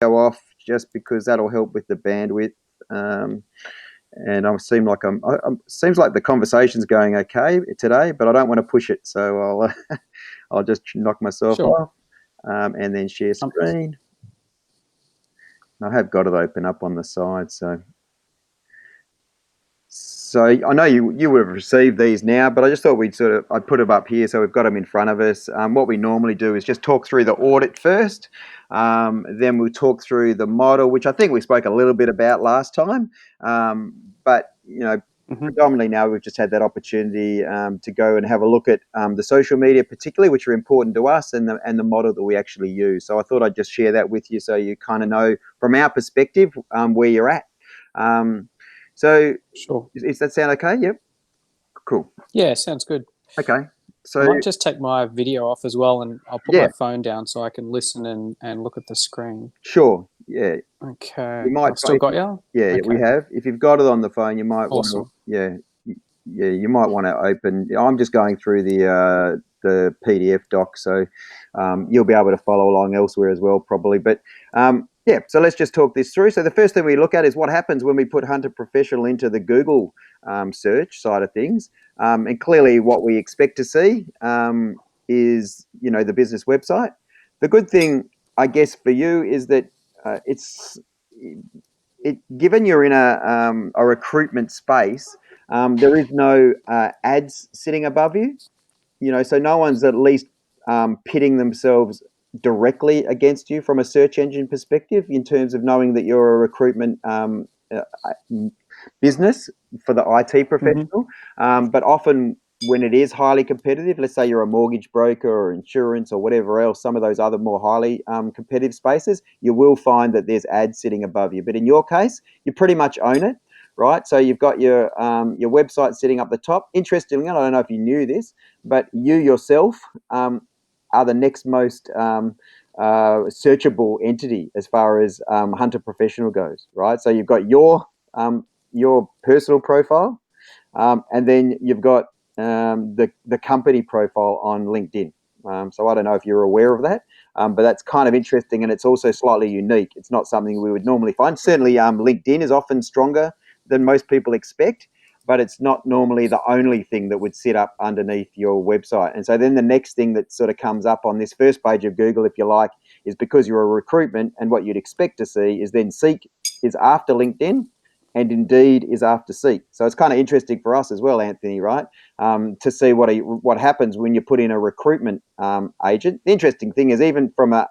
go off just because that'll help with the bandwidth. And seems like the conversation's going okay today, but I don't want to push it, so I'll just knock myself Sure. off, and then share Um, screen. I have got it open up on the side, so I know you would have received these now, but I just thought I'd put them up here so we've got them in front of us. What we normally do is just talk through the audit first, then we'll talk through the model, which I think we spoke a little bit about last time, but predominantly now we've just had that opportunity to go and have a look at the social media particularly, which are important to us, and the model that we actually use. So I thought I'd just share that with you so you kind of know from our perspective where you're at. So Sure. does that sound okay? Yep. Cool. Yeah, sounds good. Okay. I So might just take my video off as well, and I'll put yeah, my phone down so I can listen and look at the screen. sure. Yeah, Okay. you might. I've still got you? Yeah, we Okay. have. If you've got it on the phone, you might want to. Awesome. Yeah, you might want to open. I'm just going through the PDF doc, so you'll be able to follow along elsewhere as well, probably. But yeah, so let's just talk this through. So the first thing we look at is what happens when we put Hunter Professional into the Google search side of things, and clearly what we expect to see is the business website. The good thing, I guess, for you is that given you're in a recruitment space, there is no ads sitting above you. So no one's at least pitting themselves directly against you from a search engine perspective in terms of knowing that you're a recruitment business for the IT Mm-hmm. professional. But often when it is highly competitive, let's say you're a mortgage broker or insurance or whatever else, some of those other more highly competitive spaces, you will find that there's ads sitting above you. But in your case, you pretty much own it, right? So you've got your website sitting up the top. Interestingly, I don't know if you knew this, but you yourself are the next most searchable entity as far as Hunter Professional goes, right? So you've got your personal profile, and then you've got the company profile on LinkedIn. So I don't know if you're aware of that, but that's kind of interesting, and it's also slightly unique. It's not something we would normally find. Certainly, LinkedIn is often stronger than most people expect, but it's not normally the only thing that would sit up underneath your website. And so then the next thing that sort of comes up on this first page of Google, if you like, is because you're a recruitment, and what you'd expect to see is then Seek is after LinkedIn, and Indeed is after Seek. So it's kind of interesting for us as well, Anthony, right? To see what happens when you put in a recruitment agent. The interesting thing is even from a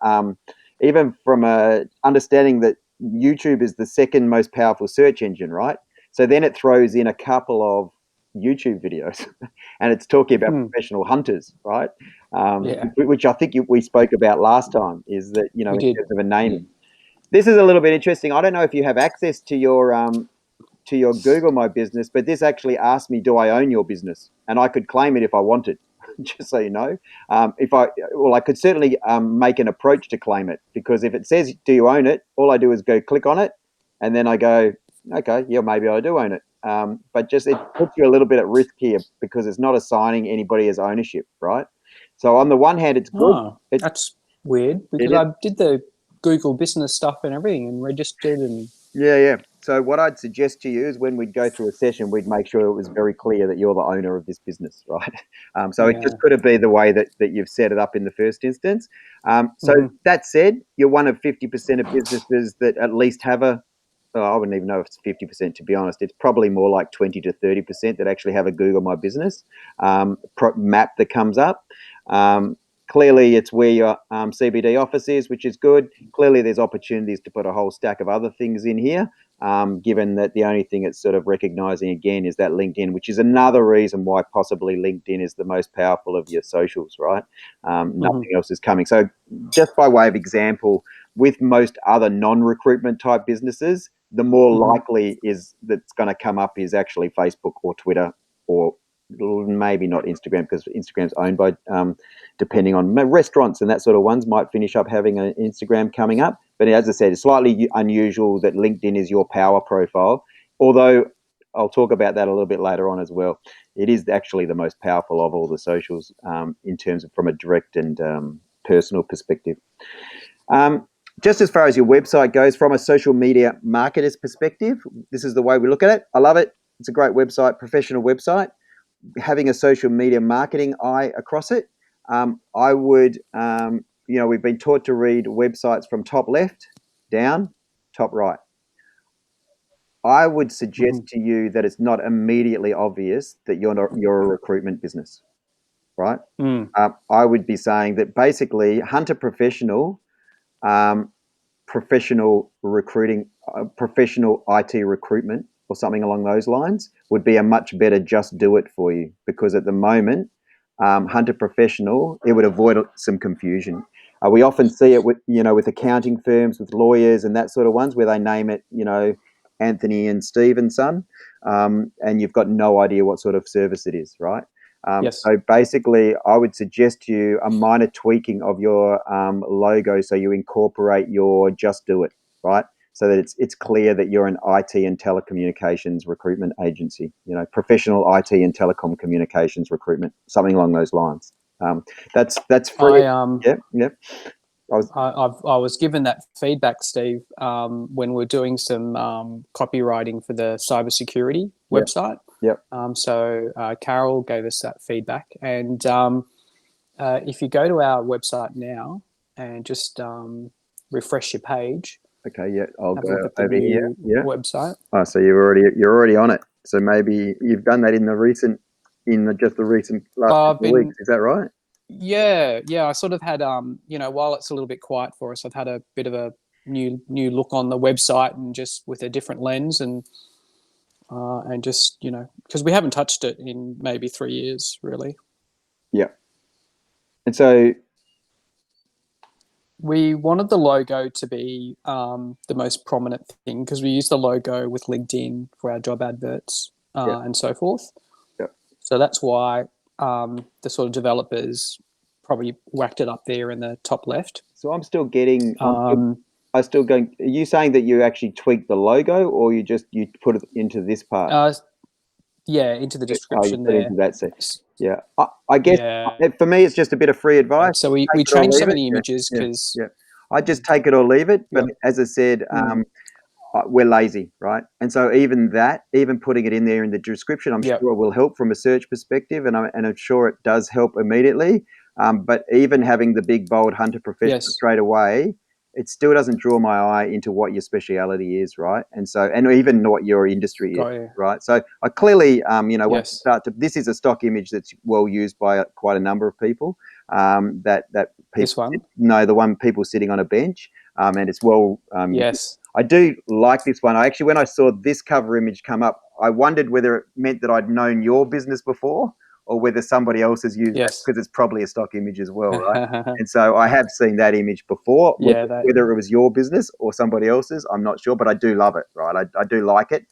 understanding that YouTube is the second most powerful search engine, right? So then it throws in a couple of YouTube videos, and it's talking about professional hunters, right? Yeah, Which I think we spoke about last time. Is that we in did. terms of a naming. This is a little bit interesting. I don't know if you have access to your Google My Business, but this actually asked me, do I own your business? And I could claim it if I wanted, just so you know. I could certainly make an approach to claim it, because if it says, do you own it? All I do is go click on it, and then I go, okay, yeah, maybe I do own it. But just it puts you a little bit at risk here because it's not assigning anybody as ownership, right? So on the one hand, it's good. Oh, that's weird It because is. I did the Google business stuff and everything and registered and Yeah. So what I'd suggest to you is when we'd go through a session, we'd make sure it was very clear that you're the owner of this business, right? So it just yeah. couldn't be the way that you've set it up in the first instance. So Mm-hmm. that said, you're one of 50% of businesses that at least have I wouldn't even know if it's 50%, to be honest. It's probably more like 20 to 30% that actually have a Google My Business map that comes up. Clearly, it's where your CBD office is, which is good. Clearly, there's opportunities to put a whole stack of other things in here, given that the only thing it's sort of recognizing again is that LinkedIn, which is another reason why possibly LinkedIn is the most powerful of your socials, right? Mm-hmm. Nothing else is coming. So just by way of example, with most other non-recruitment type businesses, the more Mm-hmm. likely is that's going to come up is actually Facebook or Twitter, or maybe not Instagram, because Instagram's owned by depending on restaurants and that sort of ones might finish up having an Instagram coming up. But as I said, it's slightly unusual that LinkedIn is your power profile, although I'll talk about that a little bit later on as well. It is actually the most powerful of all the socials in terms of from a direct and personal perspective. Um, just as far as your website goes, from a social media marketer's perspective, this is the way we look at it. I love it. It's a great website, professional website. Having a social media marketing eye across it, I would, we've been taught to read websites from top left down, top right. I would suggest to you that it's not immediately obvious that you're a recruitment business, right? I would be saying that basically Hunter Professional, professional recruiting, professional IT recruitment or something along those lines would be a much better just do it for you, because at the moment, Hunter Professional, it would avoid some confusion. We often see it with accounting firms, with lawyers and that sort of ones where they name it, Anthony and Steve and Son, and you've got no idea what sort of service it is, right? Yes. So basically, I would suggest to you a minor tweaking of your logo so you incorporate your just do it, right? So that it's clear that you're an IT and telecommunications recruitment agency, professional IT and telecom communications recruitment, something along those lines. That's free. Yeah. I was given that feedback, Steve, when we're doing some copywriting for the cybersecurity website. Yep. So Carol gave us that feedback, and if you go to our website now and just refresh your page. Okay. Yeah, I'll have go a look at the over new here. Yeah. website. Oh, so you're already on it. So maybe you've done that in the recent last couple of weeks. Is that right? Yeah. I sort of had while it's a little bit quiet for us, I've had a bit of a new look on the website, and just with a different lens, and just because we haven't touched it in maybe 3 years, really. Yeah. And so we wanted the logo to be the most prominent thing, because we use the logo with LinkedIn for our job adverts and so forth. Yeah. So that's why the sort of developers probably whacked it up there in the top left. So I'm still getting. I still going. Are you saying that you actually tweaked the logo, or you put it into this part? Into the description there. Into that set. Yeah, I guess for me it's just a bit of free advice. So we changed some of the images because I just take it or leave it. But as I said, we're lazy, right? And so even putting it in there in the description, I'm sure will help from a search perspective, and I'm sure it does help immediately. But even having the big bold Hunter Professional straight away, it still doesn't draw my eye into what your speciality is, right? And even what your industry is, right? So I clearly, this is a stock image that's well used by quite a number of people. That people, this one? No, the one people sitting on a bench, and it's well. Yes. I do like this one. When I saw this cover image come up, I wondered whether it meant that I'd known your business before, or whether somebody else has used it, because it's probably a stock image as well, right? And so I have seen that image before. Whether it was your business or somebody else's, I'm not sure, but I do love it, right? I do like it.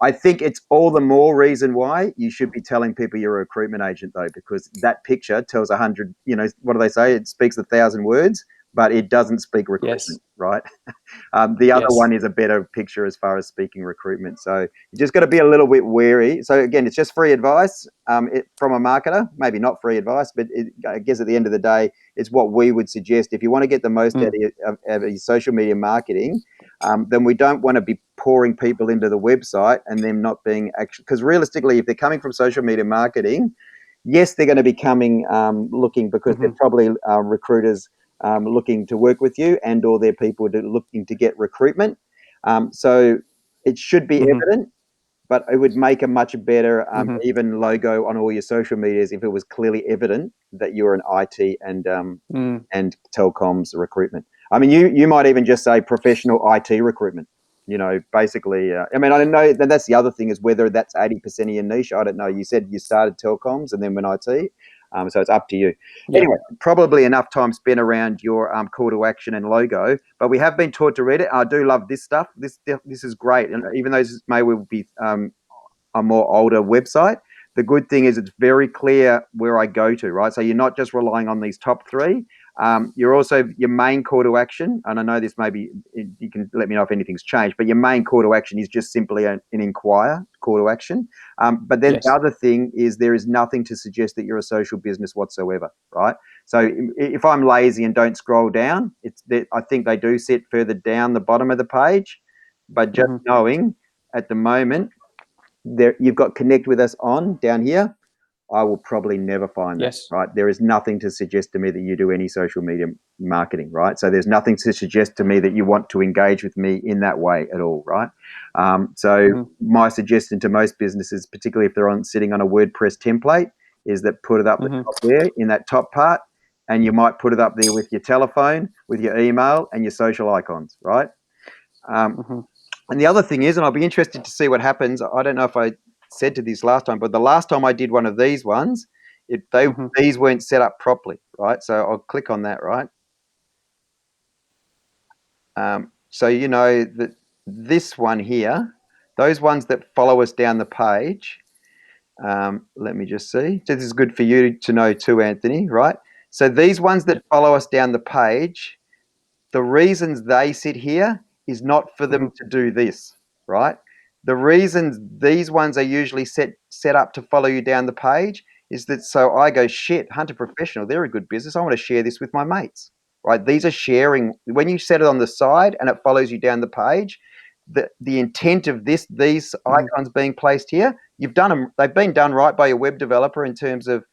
I think it's all the more reason why you should be telling people you're a recruitment agent, though, because that picture tells 100, what do they say? It speaks 1,000 words, but it doesn't speak recruitment, right? The other one is a better picture as far as speaking recruitment. So you just got to be a little bit wary. So again, it's just free advice from a marketer. Maybe not free advice, but I guess at the end of the day, it's what we would suggest. If you want to get the most out of your social media marketing, then we don't want to be pouring people into the website and them not being actually, because realistically, if they're coming from social media marketing, yes, they're going to be coming looking because they're probably recruiters looking to work with you, and or they're people looking to get recruitment. So it should be evident, but it would make a much better even logo on all your social medias if it was clearly evident that you're an IT and telecoms recruitment. I mean, you might even just say professional IT recruitment. Basically, I mean, I don't know. That's the other thing, is whether that's 80% of your niche. I don't know. You said you started telecoms and then went IT. So it's up to you. Anyway, probably enough time spent around your call to action and logo, but we have been taught to read it. I do love this stuff. This is great. And even though this may well be a more older website, the good thing is it's very clear where I go to, right? So you're not just relying on these top three. You're also your main call to action, and I know this maybe you can let me know if anything's changed, but your main call to action is just simply an inquire call to action. But then the Yes. other thing is there is nothing to suggest that you're a social business whatsoever, right? So if I'm lazy and don't scroll down, I think they do sit further down the bottom of the page, but just knowing at the moment there you've got connect with us on down here. I will probably never find that, Yes. right? There is nothing to suggest to me that you do any social media marketing, right? So there's nothing to suggest to me that you want to engage with me in that way at all, right? So my suggestion to most businesses, particularly if they're sitting on a WordPress template, is that put it up the top there in that top part, and you might put it up there with your telephone, with your email, and your social icons, right? And the other thing is, and I'll be interested to see what happens. I don't know if I said to this last time, but the last time I did one of these ones, these weren't set up properly, right? So I'll click on that, right? So you know that this one here, those ones that follow us down the page. Let me just see. So this is good for you to know too, Anthony, right? So these ones that follow us down the page, the reasons they sit here is not for them to do this, right? The reasons these ones are usually set up to follow you down the page is that so I go, shit, Hunter Professional, they're a good business. I want to share this with my mates, right? These are sharing. When you set it on the side and it follows you down the page, the intent of these icons being placed here, you've done them. They've been done right by your web developer in terms of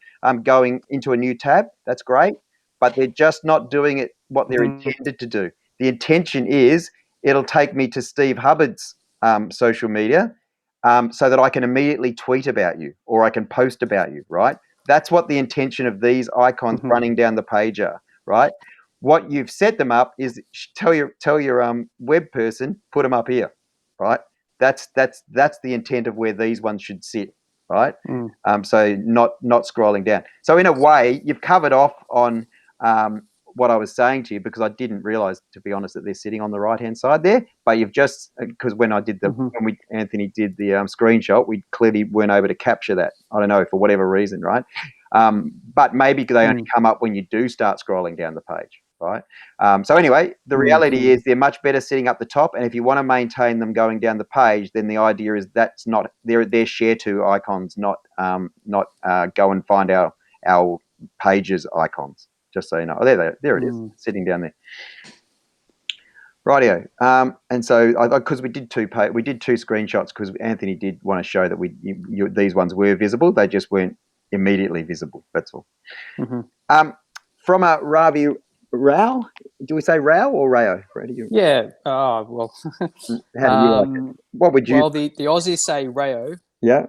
going into a new tab. That's great, but they're just not doing it what they're intended to do. The intention is it'll take me to Steve Hubbard's social media so that I can immediately tweet about you or I can post about you, right? That's what the intention of these icons running down the page are, right? What you've set them up is tell your web person, put them up here, right? That's the intent of where these ones should sit, right? So not scrolling down. So in a way, you've covered off on what I was saying to you, because I didn't realize, to be honest, that they're sitting on the right hand side there. But you've just, because when Anthony did the screenshot, we clearly weren't able to capture that. I don't know, for whatever reason, right? But maybe they only come up when you do start scrolling down the page, right? So anyway, the reality is they're much better sitting up the top, and if you want to maintain them going down the page, then the idea is that's not they're share to icons, not go and find our pages icons. Just so you know, there it is, sitting down there. Rightio. And so because we did two screenshots because Anthony did want to show that these ones were visible. They just weren't immediately visible. That's all. From a Ravi Rao, do we say Rao or Rao? Yeah. Oh well. How do you like it? What would you? Well, the Aussies say Rayo. Yeah.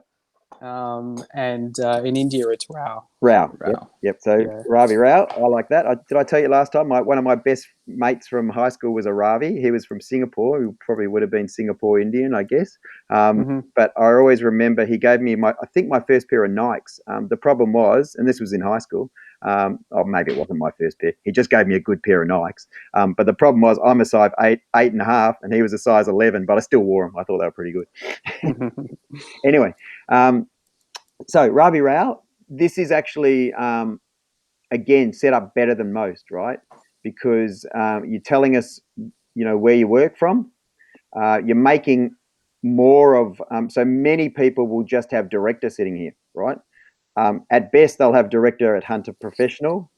And in India it's Rao. Rao. Yep. So yeah. Ravi Rao, I like that. Did I tell you last time? One of my best mates from high school was a Ravi. He was from Singapore. Who probably would have been Singapore Indian, I guess. But I always remember he gave me my first pair of Nikes. The problem was, and this was in high school. Or maybe it wasn't my first pair. He just gave me a good pair of Nikes. But the problem was, I'm a size 8.5, and he was a size 11. But I still wore them. I thought they were pretty good. Anyway. So Ravi Rao, this is actually, again, set up better than most, right? Because you're telling us, where you work from. You're making more of, so many people will just have director sitting here, right? At best, they'll have director at Hunter Professional,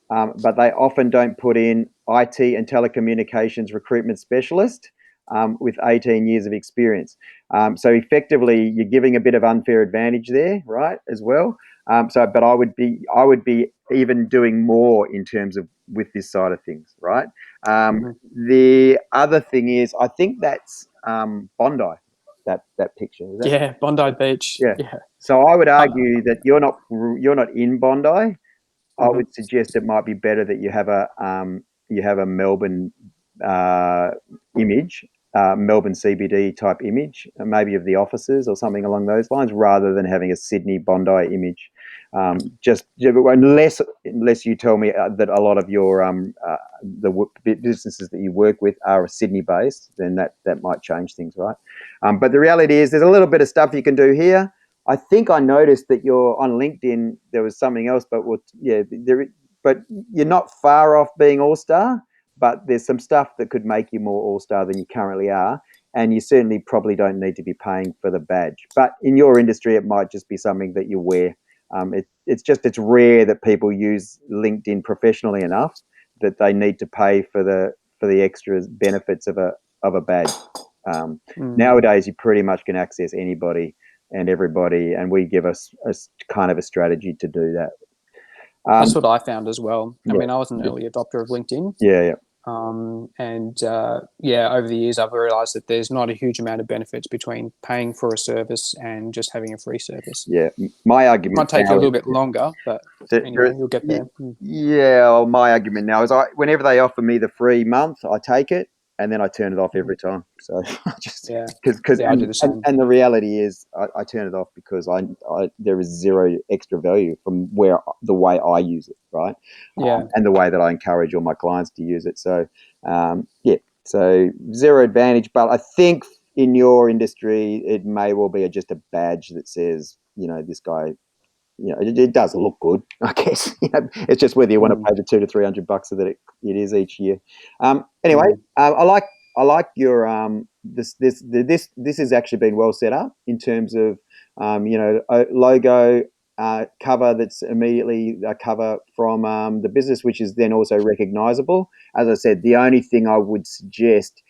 but they often don't put in IT and telecommunications recruitment specialist with 18 years of experience. So effectively, you're giving a bit of unfair advantage there, right, as well. But I would be even doing more in terms of with this side of things, right? The other thing is, I think that's Bondi. That picture, is that? Yeah, Bondi Beach. Yeah. So I would argue that you're not in Bondi. I would suggest it might be better that you have a Melbourne image, Melbourne CBD type image, maybe of the offices or something along those lines, rather than having a Sydney Bondi image. Unless you tell me that a lot of your the businesses that you work with are Sydney based, then that might change things, right? But the reality is, there's a little bit of stuff you can do here. I think I noticed that you're on LinkedIn. There was something else, but but you're not far off being all-star, but there's some stuff that could make you more all-star than you currently are. And you certainly probably don't need to be paying for the badge. But in your industry, it might just be something that you wear. It's rare that people use LinkedIn professionally enough that they need to pay for the extra benefits of a badge. Nowadays, you pretty much can access anybody and everybody, and we give us a kind of a strategy to do that. That's what I found as well. I Yeah. mean, I was an early adopter of LinkedIn. Yeah. Over the years, I've realized that there's not a huge amount of benefits between paying for a service and just having a free service. Yeah. My argument might take you a little bit longer, but anyway, you'll get there. Yeah. Well, my argument now is whenever they offer me the free month, I take it and then I turn it off every time. So I just I do the same. And the reality is I turn it off because there is zero extra value from the way I use it, right? And the way that I encourage all my clients to use it. So so zero advantage. But I think in your industry, it may well be just a badge that says, this guy. It does look good, I guess. It's just whether you want to pay the $200 to $300 that it is each year. Anyway, I like your this has actually been well set up in terms of a logo cover that's immediately a cover from the business, which is then also recognizable. As I said, the only thing I would suggest,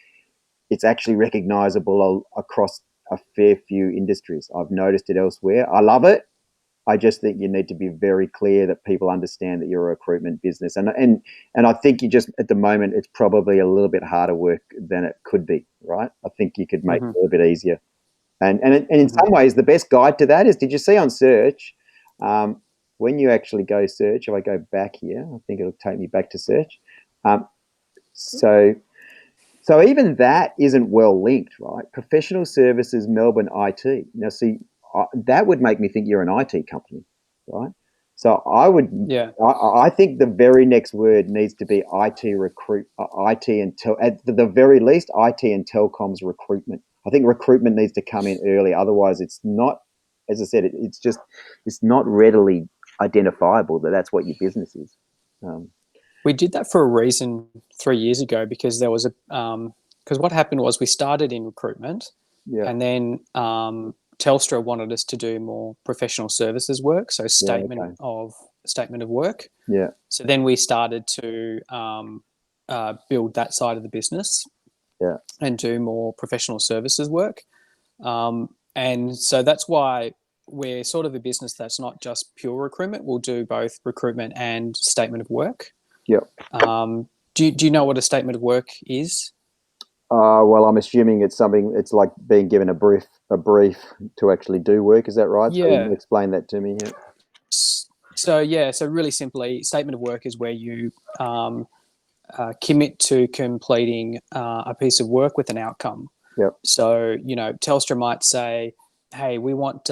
it's actually recognizable across a fair few industries. I've noticed it elsewhere. I love it. I just think you need to be very clear that people understand that you're a recruitment business. And I think you just, at the moment, it's probably a little bit harder work than it could be, right? I think you could make it a little bit easier. And in some ways, the best guide to that is, did you see on search, when you actually go search, if I go back here, I think it'll take me back to search. So even that isn't well linked, right? Professional services, Melbourne IT. Now, see, that would make me think you're an IT company, right? So I think the very next word needs to be IT IT and at the very least, IT and telecoms recruitment. I think recruitment needs to come in early. Otherwise, it's not, as I said, it's not readily identifiable that that's what your business is. We did that for a reason 3 years ago, because there was because what happened was we started in recruitment, and then Telstra wanted us to do more professional services work, so statement of work. Yeah. So then we started to build that side of the business, and do more professional services work. And so that's why we're sort of a business that's not just pure recruitment. We'll do both recruitment and statement of work. Yeah. Do you know what a statement of work is? Well, I'm assuming it's something. It's like being given a brief to actually do work. Is that right? Yeah. So you can explain that to me. Yeah. So really simply, statement of work is where you commit to completing a piece of work with an outcome. Yep. So Telstra might say, hey, we want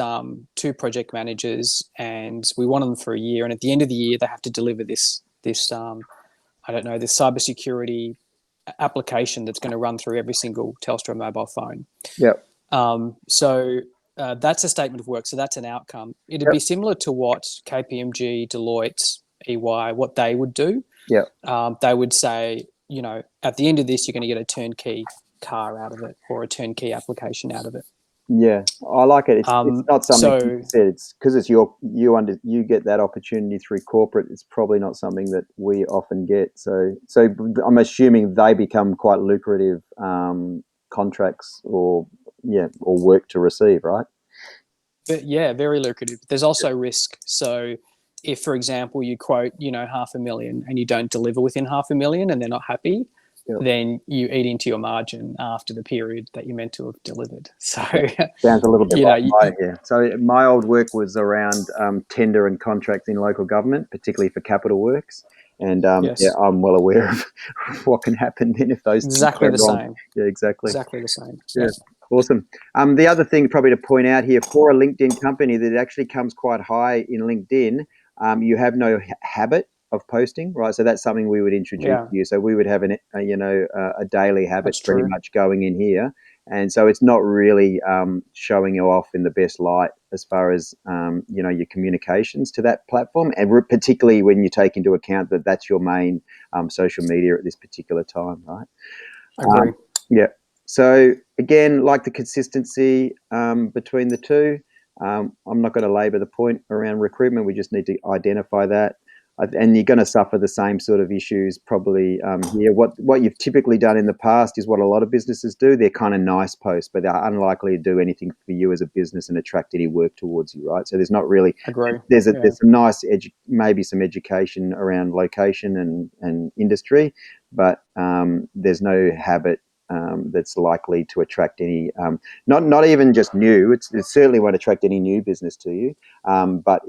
2 project managers, and we want them for a year, and at the end of the year they have to deliver this this cybersecurity application that's going to run through every single Telstra mobile phone. Yep. So that's a statement of work. So that's an outcome. It'd be similar to what KPMG, Deloitte, EY, what they would do. Yeah. They would say, at the end of this, you're going to get a turnkey car out of it, or a turnkey application out of it. Yeah, I like it. It's not something you said. It's because you get that opportunity through corporate. It's probably not something that we often get. So I'm assuming they become quite lucrative contracts or work to receive, right? But yeah, very lucrative. There's also risk. So if, for example, you quote $500,000 and you don't deliver within $500,000 and they're not happy, then you eat into your margin after the period that you meant to have delivered. So sounds a little bit So my old work was around tender and contracts in local government, particularly for capital works. And I'm well aware of what can happen then if those exactly things the go wrong. same. Yeah, exactly. Exactly the same. Yeah. Awesome. The other thing probably to point out here, for a LinkedIn company that actually comes quite high in LinkedIn, you have no habit of posting, right? So that's something we would introduce to you. So we would have a daily habit pretty much going in here, And so it's not really showing you off in the best light as far as your communications to that platform, and particularly when you take into account that that's your main social media at this particular time, right? Agree. Yeah. So again, like the consistency between the two, I'm not going to labour the point around recruitment. We just need to identify that, and you're going to suffer the same sort of issues probably here. What you've typically done in the past is what a lot of businesses do. They're kind of nice posts, but they're unlikely to do anything for you as a business and attract any work towards you, right? So there's not really Agree. there's some nice maybe some education around location and industry, but there's no habit that's likely to attract any, not even just new. It certainly won't attract any new business to you, but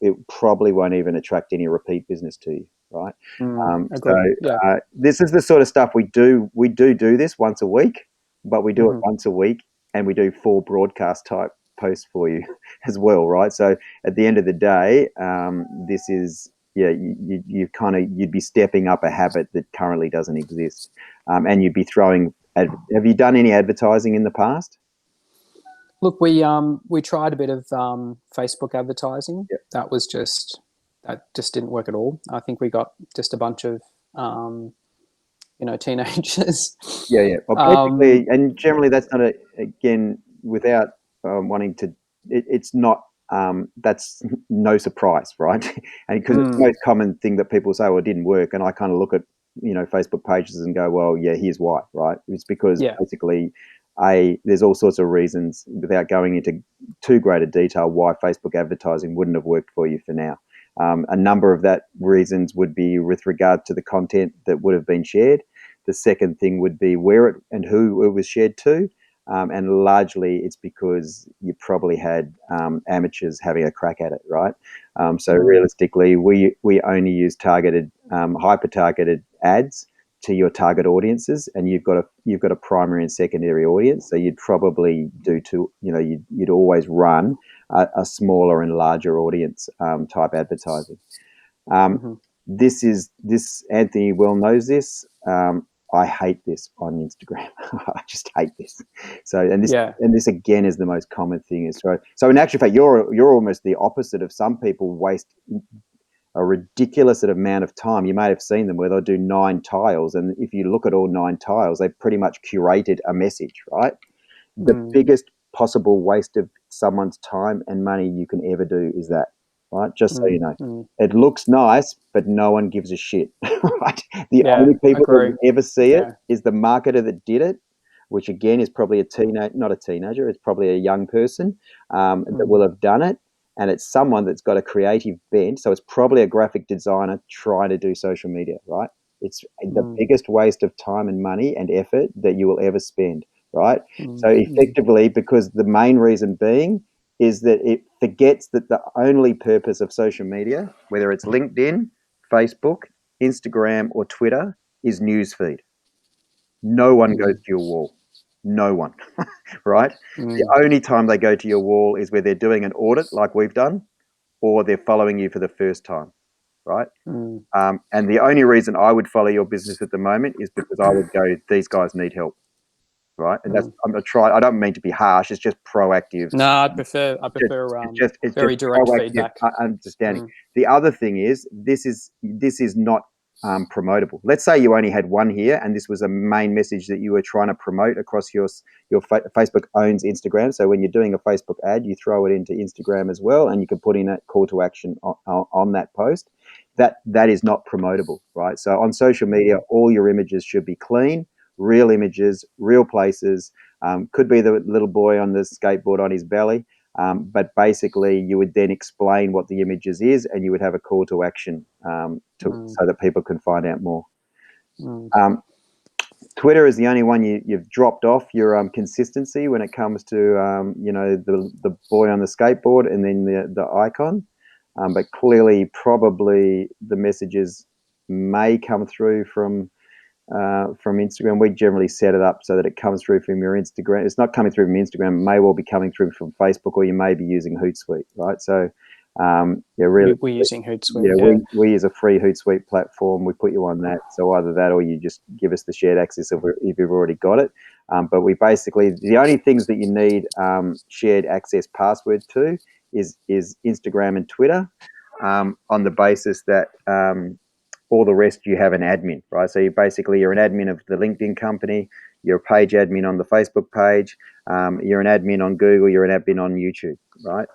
it probably won't even attract any repeat business to you, right? Agree. Yeah. This is the sort of stuff we do. We do this once a week, but we do it once a week, and we do 4 broadcast type posts for you as well, right? So at the end of the day, this is. Yeah, you'd be stepping up a habit that currently doesn't exist, and you'd be throwing. Have you done any advertising in the past? Look, we tried a bit of Facebook advertising. Yep. That just didn't work at all. I think we got just a bunch of teenagers. Yeah. Well, basically, and generally, that's not again without wanting to. It's not. That's no surprise, right? And because it's the most common thing that people say, "Well, it didn't work," and I kind of look at Facebook pages and go, "Well, yeah, here's why," right? It's because basically, there's all sorts of reasons without going into too great a detail why Facebook advertising wouldn't have worked for you for now. A number of that reasons would be with regard to the content that would have been shared. The second thing would be where it and who it was shared to. And largely it's because you probably had amateurs having a crack at it, right? So realistically, we only use targeted, hyper-targeted ads to your target audiences, and you've got a primary and secondary audience. So you'd probably you'd always run a smaller and larger audience type advertising. This Anthony well knows this. I hate this on Instagram. I just hate this. So and this again is the most common thing. So in actual fact, you're almost the opposite of some people waste a ridiculous amount of time. You may have seen them where they'll do 9 tiles, and if you look at all 9 tiles, they've pretty much curated a message, right? The biggest possible waste of someone's time and money you can ever do is that, right? Just so you know. It looks nice, but no one gives a shit, right? The only people that will ever see it is the marketer that did it, which again is probably not a teenager, it's probably a young person that will have done it. And it's someone that's got a creative bent. So it's probably a graphic designer trying to do social media, right? It's the biggest waste of time and money and effort that you will ever spend, right? So effectively, because the main reason being is that it forgets that the only purpose of social media, whether it's LinkedIn, Facebook, Instagram, or Twitter, is newsfeed. No one goes to your wall. No one, right? The only time they go to your wall is where they're doing an audit like we've done, or they're following you for the first time, right? And the only reason I would follow your business at the moment is because I would go, these guys need help, right? And that's I don't mean to be harsh. It's just proactive. No, I prefer it's very just direct proactive feedback. Understanding. The other thing is this is not promotable. Let's say you only had one here, and this was a main message that you were trying to promote across your Facebook owns Instagram. So when you're doing a Facebook ad, you throw it into Instagram as well, and you can put in a call to action on that post. That is not promotable, right? So on social media, all your images should be clean, real images, real places. Could be the little boy on the skateboard on his belly. But basically, you would then explain what the images is, and you would have a call to action so that people can find out more. Twitter is the only one you've dropped off your consistency when it comes to the boy on the skateboard and then the icon. But clearly, probably the messages may come through from Instagram. We generally set it up so that it comes through from your Instagram. It's not coming through from Instagram. It may well be coming through from Facebook, or you may be using Hootsuite, right? So Yeah, really. We're using Hootsuite. Yeah, Yeah. we use a free Hootsuite platform. We put you on that. So either that or you just give us the shared access if you've already got it. But we basically, the only things that you need shared access password to is Instagram and Twitter, on the basis that all the rest you have an admin, right? So you're an admin of the LinkedIn company, you're a page admin on the Facebook page, you're an admin on Google, you're an admin on YouTube, right?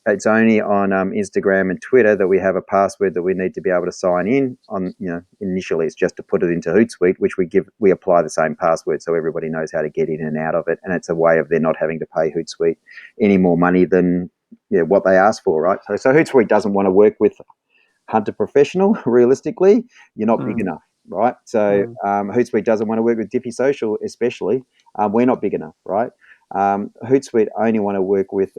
It's only on Instagram and Twitter that we have a password that we need to be able to sign in on. Initially it's just to put it into Hootsuite, which we apply the same password so everybody knows how to get in and out of it, and it's a way of them not having to pay Hootsuite any more money than what they ask for, right? So Hootsuite doesn't want to work with Hunter Professional. Realistically, you're not big enough, right? So Hootsuite doesn't want to work with Diffy Social, especially. We're not big enough, right? Hootsuite only want to work with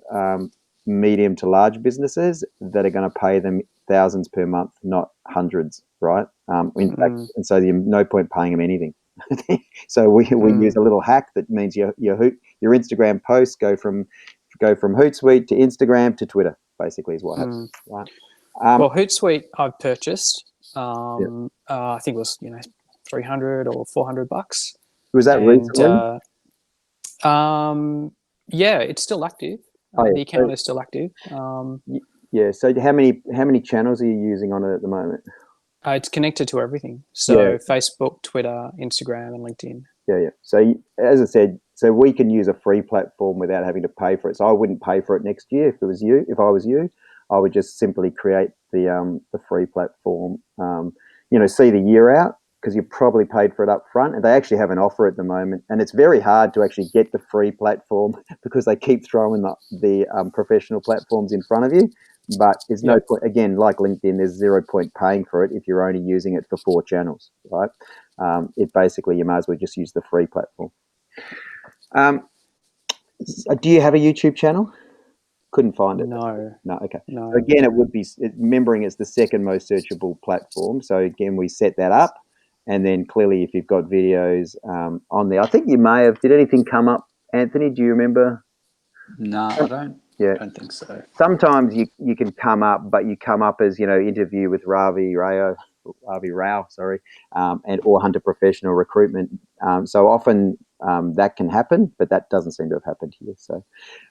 medium to large businesses that are going to pay them thousands per month, not hundreds, right? In fact, and so there's no point paying them anything. So we use a little hack that means your Instagram posts go from Hootsuite to Instagram to Twitter, basically is what happens, right? Well, Hootsuite I've purchased. I think it was $300 or $400. Was that recently? Yeah, it's still active. The account is still active. Yeah. So how many channels are you using on it at the moment? It's connected to everything. So Facebook, Twitter, Instagram, and LinkedIn. Yeah. So as I said, so we can use a free platform without having to pay for it. So I wouldn't pay for it next year if it was you. If I was you, I would just simply create the free platform. See the year out, because you probably paid for it up front, and they actually have an offer at the moment, and it's very hard to actually get the free platform because they keep throwing the professional platforms in front of you. But there's no point, again, like LinkedIn, there's 0 point paying for it if you're only using it for 4 channels, right? It basically, you might as well just use the free platform. Do you have a YouTube channel? Couldn't find it. No. Okay. No. So again, it would be, remembering it's the second most searchable platform. So again, we set that up, and then clearly, if you've got videos on there, I think you may have. Did anything come up, Anthony? Do you remember? No, I don't. Yeah. I don't think so. Sometimes you can come up, but you come up as interview with Ravi Rao, sorry, and or Hunter Professional Recruitment. So often that can happen, but that doesn't seem to have happened here. So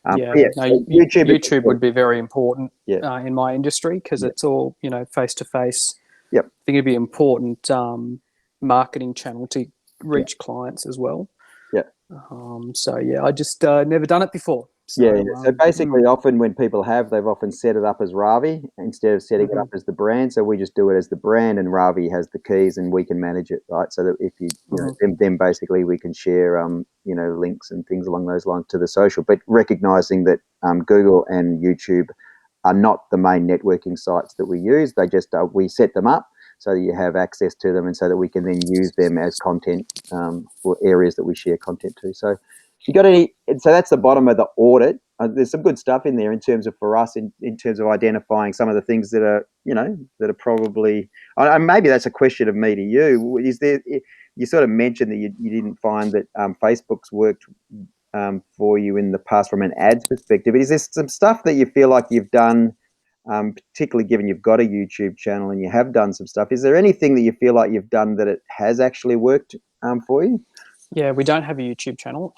So YouTube would be very important in my industry, because it's all face to face. Yep. I think it'd be important marketing channel to reach clients as well. Yeah. I just never done it before. So, So basically, often when people they've often set it up as Ravi instead of setting it up as the brand. So we just do it as the brand, and Ravi has the keys, and we can manage it, right? So that if then basically we can share, links and things along those lines to the social. But recognizing that Google and YouTube are not the main networking sites that we use. They just we set them up so that you have access to them, and so that we can then use them as content for areas that we share content to. So. You got any? So that's the bottom of the audit. There's some good stuff in there in terms of, for us, in terms of identifying some of the things that are that are probably. Maybe that's a question of me to you. Is there? You sort of mentioned that you didn't find that Facebook's worked for you in the past from an ads perspective. Is there some stuff that you feel like you've done, particularly given you've got a YouTube channel and you have done some stuff? Is there anything that you feel like you've done that it has actually worked for you? Yeah, we don't have a YouTube channel.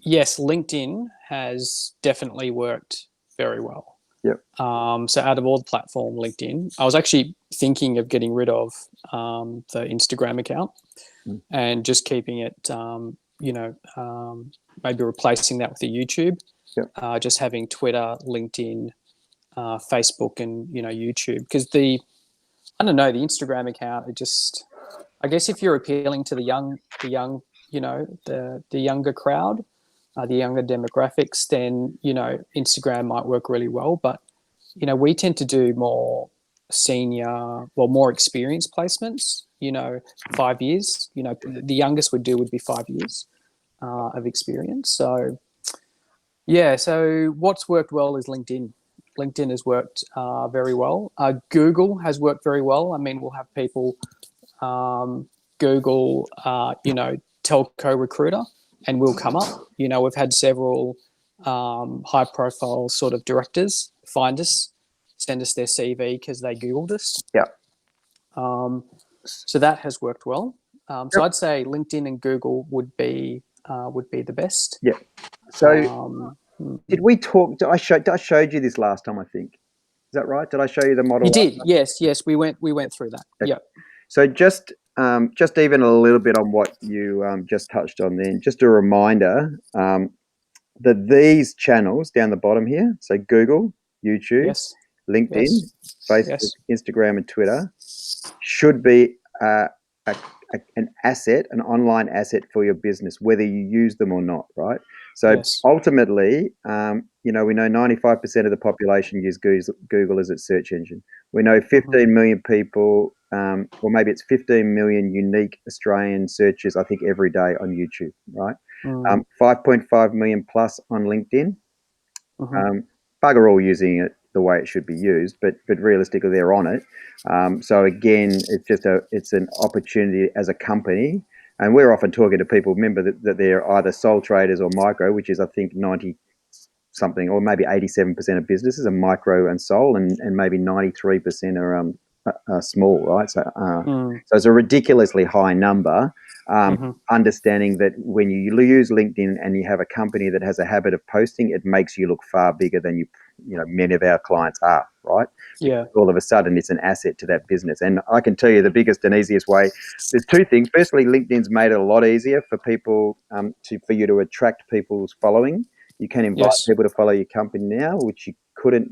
Yes, LinkedIn has definitely worked very well. Yep. So out of all the platform, LinkedIn, I was actually thinking of getting rid of the Instagram account and just keeping it, maybe replacing that with the YouTube. Yep. Just having Twitter, LinkedIn, Facebook, and YouTube, because the Instagram account, it just, I guess if you're appealing to the younger crowd, the younger demographics, then Instagram might work really well. But we tend to do more more experienced placements. 5 years. The youngest we'd do would be 5 years of experience. So So what's worked well is LinkedIn. LinkedIn has worked very well. Google has worked very well. I mean, we'll have people Google, telco recruiter, and we'll come up. We've had several high-profile sort of directors find us, send us their CV because they Googled us. Yeah. So that has worked well. So I'd say LinkedIn and Google would be the best. Yeah. So did we talk? I showed you this last time, I think. Is that right? Did I show you the model? You did. Yes. We went through that. Okay. Yeah. So just even a little bit on what you just touched on then. Just a reminder that these channels down the bottom here, so Google, YouTube, Yes. LinkedIn, Yes. Facebook, Yes. Instagram, and Twitter, should be an asset, an online asset for your business, whether you use them or not, right? So Yes. ultimately, we know 95% of the population use Google as its search engine. We know 15 million people, or maybe it's 15 million unique Australian searches, I think, every day on YouTube, right? 5.5 million plus on LinkedIn. Bugger all using it the way it should be used, but realistically they're on it. So again, it's an opportunity as a company, and we're often talking to people. Remember that they're either sole traders or micro, which is I think 90 something or maybe 87% of businesses are micro and sole, and maybe 93% are small, right? So it's a ridiculously high number. Understanding that when you use LinkedIn and you have a company that has a habit of posting, it makes you look far bigger than many of our clients are, right? Yeah. All of a sudden it's an asset to that business. And I can tell you the biggest and easiest way, there's two things. Firstly, LinkedIn's made it a lot easier for people for you to attract people's following. You can invite people to follow your company now, which you couldn't,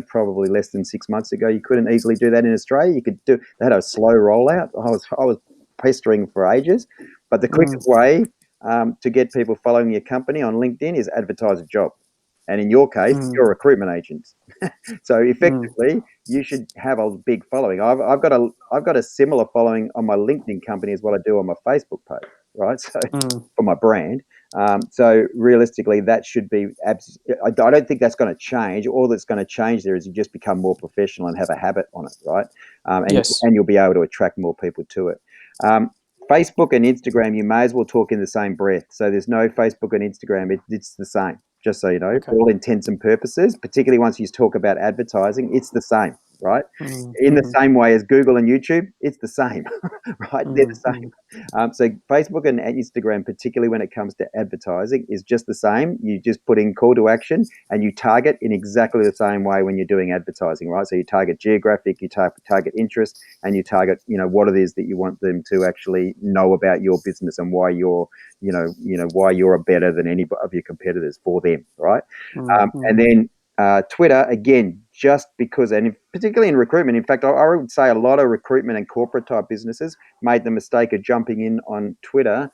probably less than 6 months ago. You couldn't easily do that in Australia. They had a slow rollout. I was pestering for ages, but the quickest way to get people following your company on LinkedIn is advertise a job. And in your case, you're a recruitment agent. So effectively, you should have a big following. I've got a similar following on my LinkedIn company as what I do on my Facebook page, right? So for my brand. So realistically, that should be. I don't think that's going to change. All that's going to change there is you just become more professional and have a habit on it, right? And you'll be able to attract more people to it. Facebook and Instagram, you may as well talk in the same breath. So there's no Facebook and Instagram. It's the same, just so you know, for all intents and purposes, particularly once you talk about advertising, it's the same, right? In the same way as Google and YouTube, it's the same, right? They're the same. So Facebook and Instagram, particularly when it comes to advertising, is just the same. You just put in call to action and you target in exactly the same way when you're doing advertising, right? So you target geographic, you target interest, and you target, what it is that you want them to actually know about your business and why you're, why you're better than any of your competitors for them, right? And then Twitter, again, just because, and particularly in recruitment, in fact, I would say a lot of recruitment and corporate type businesses made the mistake of jumping in on Twitter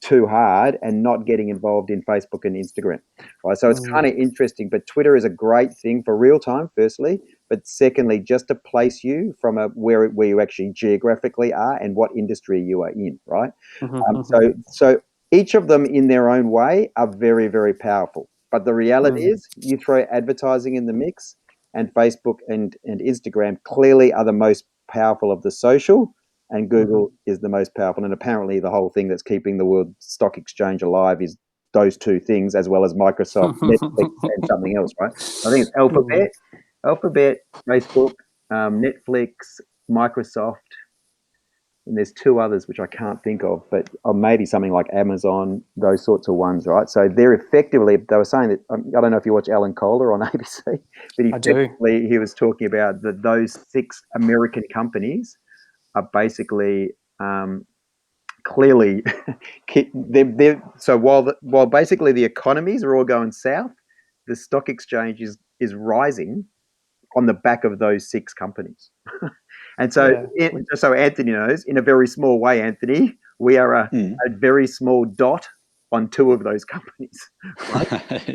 too hard and not getting involved in Facebook and Instagram, right? So it's kind of interesting, but Twitter is a great thing for real time, firstly, but secondly, just to place you from where you actually geographically are and what industry you are in, right? So each of them in their own way are very, very powerful. But the reality is you throw advertising in the mix, and Facebook and Instagram clearly are the most powerful of the social, and Google is the most powerful. And apparently the whole thing that's keeping the world stock exchange alive is those two things, as well as Microsoft, Netflix, and something else, right? I think it's Alphabet, Facebook, Netflix, Microsoft, and there's two others which I can't think of, but maybe something like Amazon, those sorts of ones, right? So they're effectively, they were saying that, I don't know if you watch Alan Kohler on ABC, but effectively he was talking about that those 6 American companies are basically clearly, so while basically the economies are all going south, the stock exchange is rising on the back of those 6 companies. And so, so Anthony knows, in a very small way, Anthony, we are a very small dot on 2 of those companies. Right?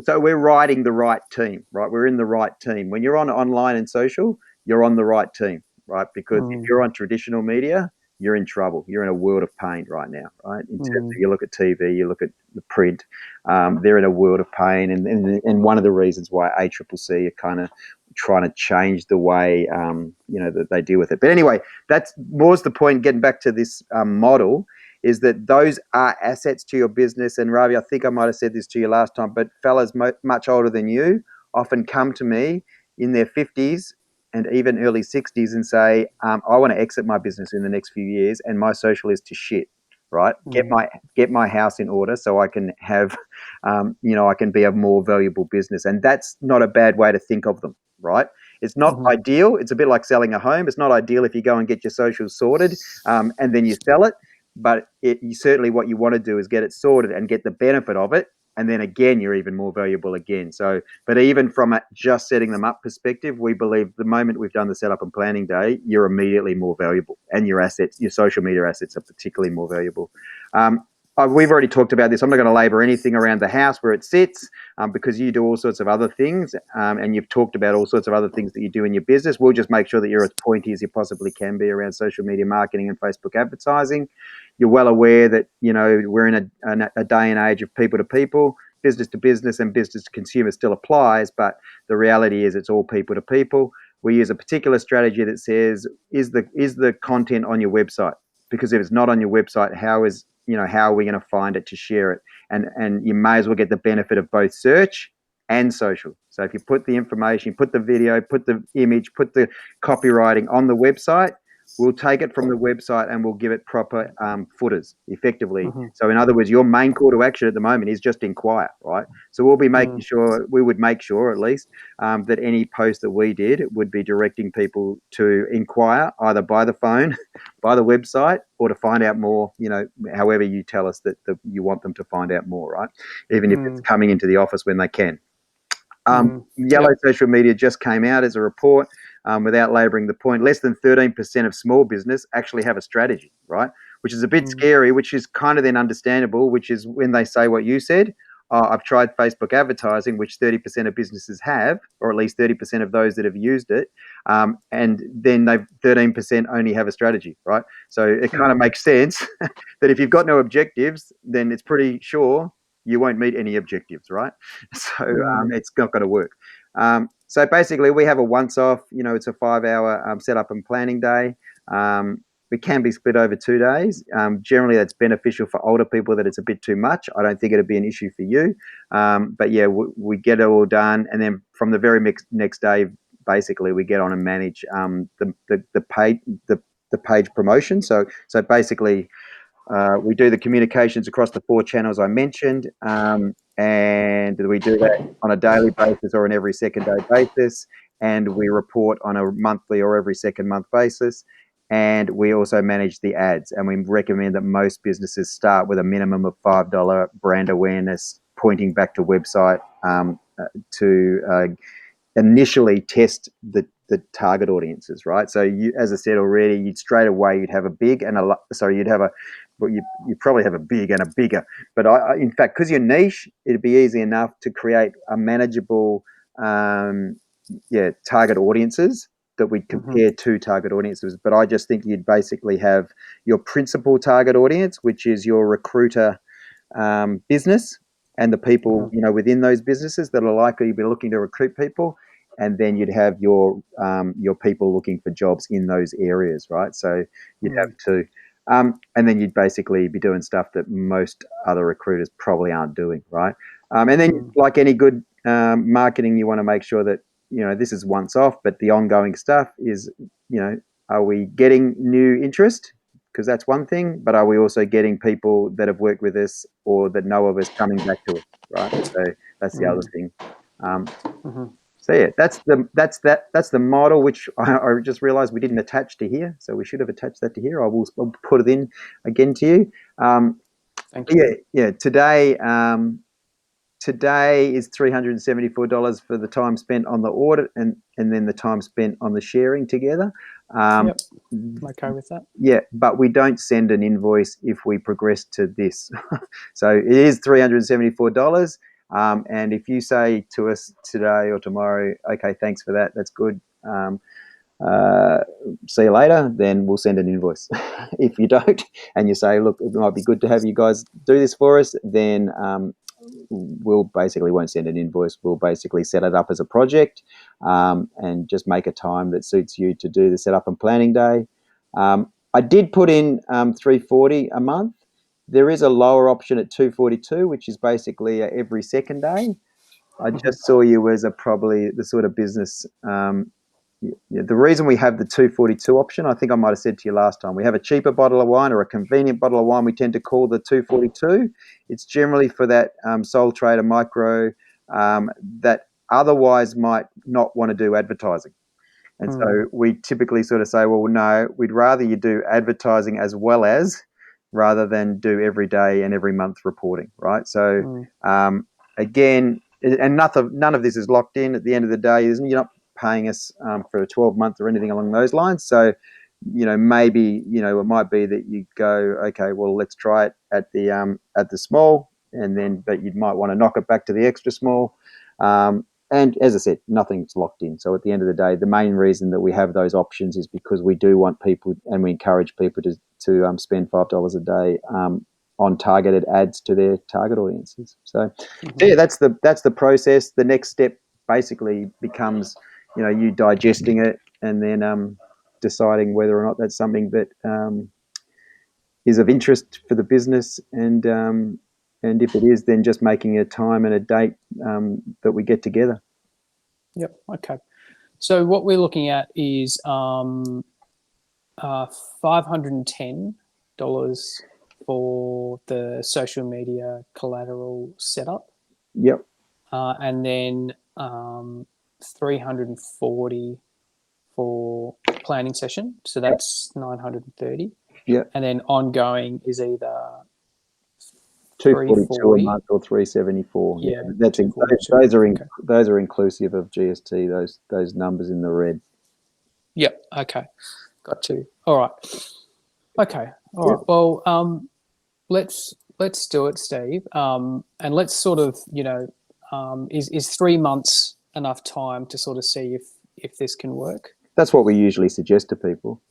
So we're riding the right team, right? We're in the right team. When you're on online and social, you're on the right team, right? Because if you're on traditional media, you're in trouble. You're in a world of pain right now, right? In terms of, you look at TV, you look at the print, they're in a world of pain. And one of the reasons why ACCC are kind of trying to change the way, that they deal with it. But anyway, that's more's the point, getting back to this model, is that those are assets to your business. And Ravi, I think I might have said this to you last time, but fellas much older than you often come to me in their 50s and even early 60s and say, I want to exit my business in the next few years and my social is to shit, right? Get my house in order so I can have, I can be a more valuable business. And that's not a bad way to think of them, right? It's not ideal. It's a bit like selling a home. It's not ideal if you go and get your socials sorted and then you sell it. But certainly what you want to do is get it sorted and get the benefit of it. And then again, you're even more valuable again. So, but even from a just setting them up perspective, we believe the moment we've done the setup and planning day, you're immediately more valuable, and your assets, your social media assets, are particularly more valuable. We've already talked about this. I'm not going to labour anything around the house where it sits because you do all sorts of other things, and you've talked about all sorts of other things that you do in your business. We'll just make sure that you're as pointy as you possibly can be around social media marketing and Facebook advertising. You're well aware that, we're in a day and age of people to people. Business to business and business to consumer still applies, but the reality is it's all people to people. We use a particular strategy that says, is the content on your website? Because if it's not on your website, how are we going to find it to share it? And you may as well get the benefit of both search and social. So if you put the information, put the video, put the image, put the copywriting on the website, we'll take it from the website and we'll give it proper footers effectively. So in other words, your main call to action at the moment is just inquire, right? So we'll be making sure, we would make sure at least that any post that we did would be directing people to inquire either by the phone, by the website, or to find out more, however you tell us that you want them to find out more, right? Even if it's coming into the office when they can. Yellow social media just came out as a report. Without labouring the point, less than 13% of small business actually have a strategy, right? Which is a bit scary, which is kind of then understandable, which is when they say what you said, I've tried Facebook advertising, which 30% of businesses have, or at least 30% of those that have used it, and then 13% only have a strategy, right? So it kind of makes sense that if you've got no objectives, then it's pretty sure you won't meet any objectives, right? So it's not going to work. So basically, we have a once-off. It's a 5-hour setup and planning day. It can be split over 2 days. Generally, that's beneficial for older people that it's a bit too much. I don't think it'd be an issue for you. But yeah, we get it all done, and then from the very next day, basically, we get on and manage the page promotion. So basically, we do the communications across the 4 channels I mentioned, and we do that on a daily basis or an every second day basis, and we report on a monthly or every second month basis, and we also manage the ads, and we recommend that most businesses start with a minimum of $5 brand awareness pointing back to website to initially test the target audiences, right? So you, as I said already, you'd have a big and you probably have a big and a bigger. But in fact, because you're niche, it'd be easy enough to create a manageable, target audiences that we'd compare to target audiences. But I just think you'd basically have your principal target audience, which is your recruiter business and the people within those businesses that are likely to be looking to recruit people. And then you'd have your people looking for jobs in those areas, right? So you'd have two. And then you'd basically be doing stuff that most other recruiters probably aren't doing, right? And then like any good marketing, you want to make sure that, this is once off, but the ongoing stuff is, are we getting new interest? Because that's one thing, but are we also getting people that have worked with us or that know of us coming back to us, right? So that's the other thing. So yeah, that's the model, which I just realised we didn't attach to here, so we should have attached that to here. I'll put it in again to you. Thank you. Yeah. Today is $374 for the time spent on the audit and then the time spent on the sharing together. I'm okay with that. Yeah, but we don't send an invoice if we progress to this. So it is $374. And if you say to us today or tomorrow, okay, thanks for that, that's good, see you later, then we'll send an invoice. If you don't, and you say, look, it might be good to have you guys do this for us, then we'll basically won't send an invoice. We'll basically set it up as a project and just make a time that suits you to do the setup and planning day. I did put in $340 a month. There is a lower option at $242, which is basically every second day. I just saw you as probably the sort of business. The reason we have the 242 option, I think I might have said to you last time, we have a cheaper bottle of wine or a convenient bottle of wine. We tend to call the 242. It's generally for that sole trader micro that otherwise might not want to do advertising. And so we typically sort of say, well, no, we'd rather you do advertising as well as, rather than do every day and every month reporting, right? So again, and none of this is locked in. At the end of the day, you're not paying us for a 12 month or anything along those lines. So, maybe, it might be that you go, okay, well, let's try it at the small, but you might want to knock it back to the extra small. And as I said, nothing's locked in. So at the end of the day, the main reason that we have those options is because we do want people, and we encourage people to spend $5 a day on targeted ads to their target audiences. So, yeah, that's the process. The next step basically becomes, you digesting it and then deciding whether or not that's something that is of interest for the business, and if it is, then just making a time and a date that we get together. Yep. Okay. So what we're looking at is $510 for the social media collateral setup. Yep. And then $340 for planning session. So that's $930. Yeah. And then ongoing is either $242 a month or $374. Yeah, that's those are inclusive of GST. Those numbers in the red. Yep. Okay. Got you. All right. Okay. All right. Well, let's do it, Steve. And let's sort of, is 3 months enough time to sort of see if this can work? That's what we usually suggest to people.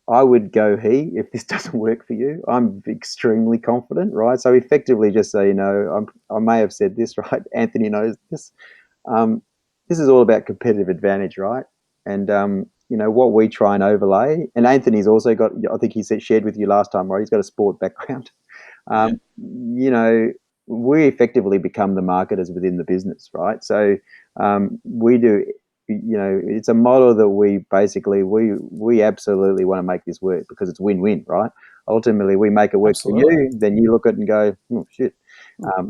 I would go if this doesn't work for you. I'm extremely confident, right? So effectively, just so you know, I may have said this, right? Anthony knows this. This is all about competitive advantage, right? And what we try and overlay. And Anthony's also got, I think he shared with you last time, right? He's got a sport background. We effectively become the marketers within the business, right? So we do. It's a model that we absolutely want to make this work, because it's win-win, right? Ultimately, we make it work for you, then you look at it and go, oh, shit.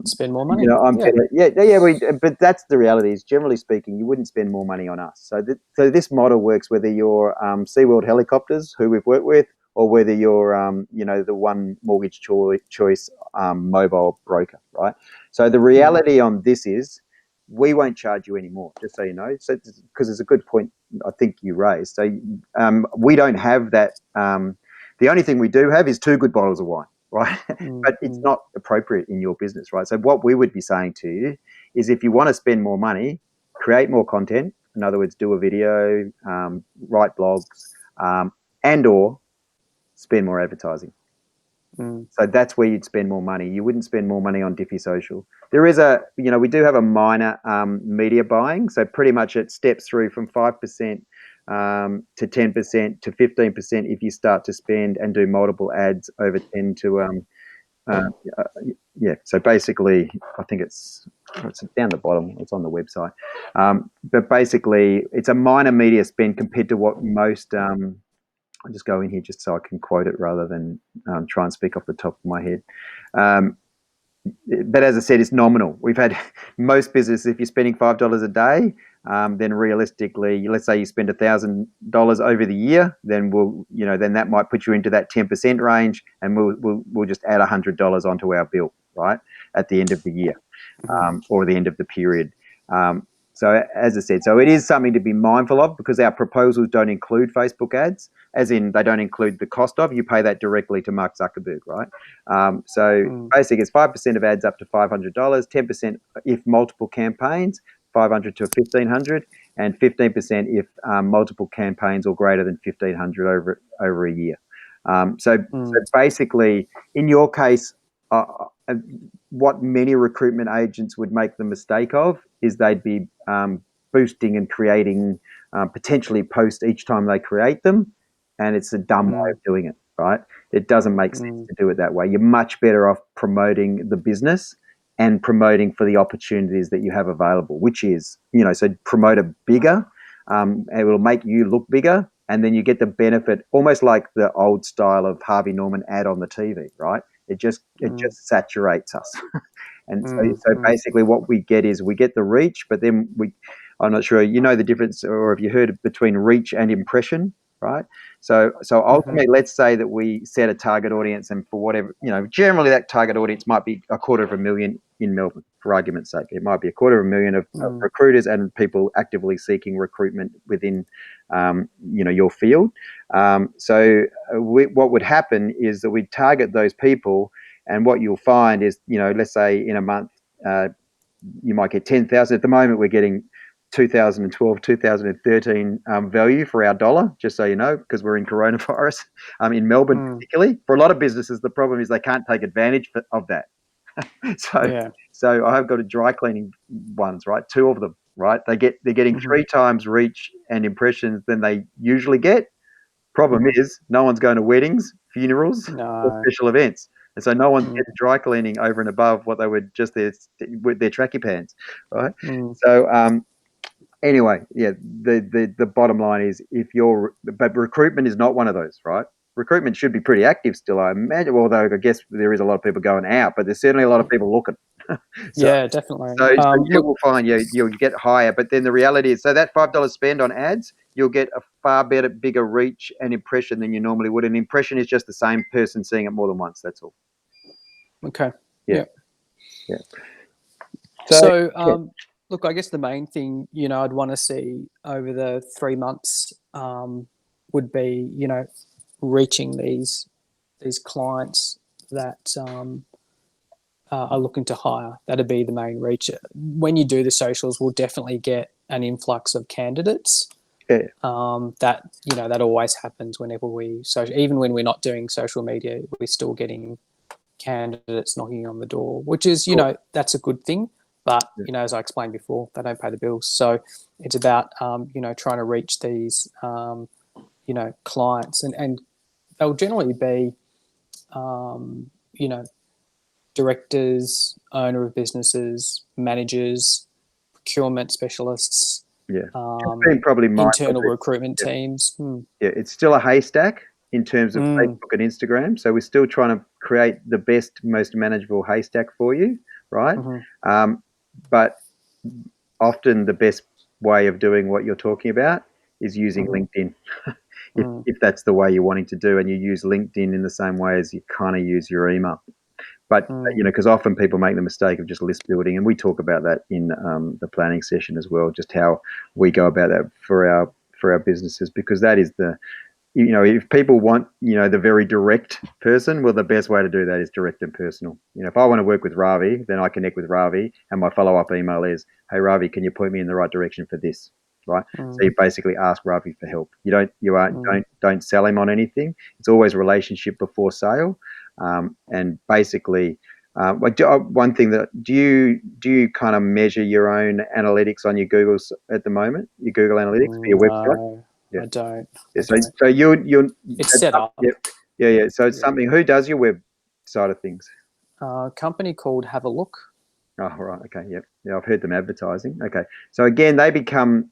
Spend more money. But that's the reality. Is generally speaking, you wouldn't spend more money on us. So this model works whether you're SeaWorld Helicopters, who we've worked with, or whether you're the One Mortgage Choice mobile broker, right? So the reality on this is, we won't charge you anymore, just so you know. So, because it's a good point I think you raised. So we don't have that. The only thing we do have is 2 good bottles of wine, right? But it's not appropriate in your business, right? So what we would be saying to you is, if you want to spend more money, create more content. In other words, do a video, write blogs, and or spend more advertising. So that's where you'd spend more money. You wouldn't spend more money on Dify Social. There is we do have a minor media buying. So pretty much it steps through from 5% to 10% to 15% if you start to spend and do multiple ads over 10 to So basically, I think it's down the bottom. It's on the website. But basically, it's a minor media spend compared to what most. I'll just go in here just so I can quote it rather than try and speak off the top of my head. But as I said, it's nominal. We've had most businesses, if you're spending $5 a day, then realistically, let's say you spend $1,000 over the year, then then that might put you into that 10% range, and we'll just add $100 onto our bill, right, at the end of the year, or the end of the period. So as I said, so it is something to be mindful of, because our proposals don't include Facebook ads, as in they don't include the cost of. You pay that directly to Mark Zuckerberg, right? Basically, it's 5% of ads up to $500, 10% if multiple campaigns, $500 to $1,500, and 15% if multiple campaigns or greater than $1,500 over a year. So basically, in your case, what many recruitment agents would make the mistake of is they'd be boosting and creating potentially posts each time they create them, and it's a dumb way of doing it, right? It doesn't make sense to do it that way. You're much better off promoting the business and promoting for the opportunities that you have available, which is, so promote a bigger, it will make you look bigger, and then you get the benefit, almost like the old style of Harvey Norman ad on the TV, right? It just saturates us. And so basically what we get is we get the reach, but then I'm not sure, the difference, or have you heard between reach and impression, right? So ultimately, let's say that we set a target audience, and for whatever, generally that target audience might be 250,000 in Melbourne, for argument's sake. It might be 250,000 of recruiters and people actively seeking recruitment within, your field. What would happen is that we target those people, and what you'll find is, let's say in a month, you might get 10,000. At the moment, we're getting 2012, 2013 value for our dollar, just so you know, because we're in coronavirus. In Melbourne, particularly, for a lot of businesses, the problem is they can't take advantage of that. So I have got a dry cleaning ones, right? 2 of them, right? They're getting 3 times reach and impressions than they usually get. Problem is, no one's going to weddings, funerals, or special events. And so no one's getting dry cleaning over and above what they would just with their tracky pants, right? So anyway, the bottom line is, but recruitment is not one of those, right? Recruitment should be pretty active still, I imagine, although I guess there is a lot of people going out, but there's certainly a lot of people looking. Definitely. So you will find you'll get higher, but then the reality is, so that $5 spend on ads, you'll get a far bigger reach and impression than you normally would. An impression is just the same person seeing it more than once. That's all. Okay. Yeah. So, look, I guess the main thing, I'd want to see over the 3 months would be, reaching these clients that are looking to hire. That'd be the main reach. When you do the socials, we'll definitely get an influx of candidates. Yeah. That always happens whenever even when we're not doing social media, we're still getting candidates knocking on the door, which is, that's a good thing. But, as I explained before, they don't pay the bills. So it's about, trying to reach these, clients. And they'll generally be, directors, owner of businesses, managers, procurement specialists, probably internal recruitment teams. Yeah, it's still a haystack in terms of Facebook and Instagram. So we're still trying to create the best, most manageable haystack for you, right? But often the best way of doing what you're talking about is using LinkedIn. If that's the way you're wanting to do, and you use LinkedIn in the same way as you kind of use your email. But, because often people make the mistake of just list building, and we talk about that in the planning session as well, just how we go about that for our businesses, because that is if people want, the very direct person, well, the best way to do that is direct and personal. If I want to work with Ravi, then I connect with Ravi, and my follow-up email is, hey, Ravi, can you point me in the right direction for this? Right. So you basically ask Ravi for help. Don't sell him on anything. It's always relationship before sale. And basically, one thing do you kind of measure your own analytics on your Googles at the moment? Your Google Analytics for your website? I don't. So you're it's set up. Yeah. So it's something. Who does your web side of things? A company called Have a Look. Oh, right. Okay. Yep. Yeah, I've heard them advertising. Okay. So again, they become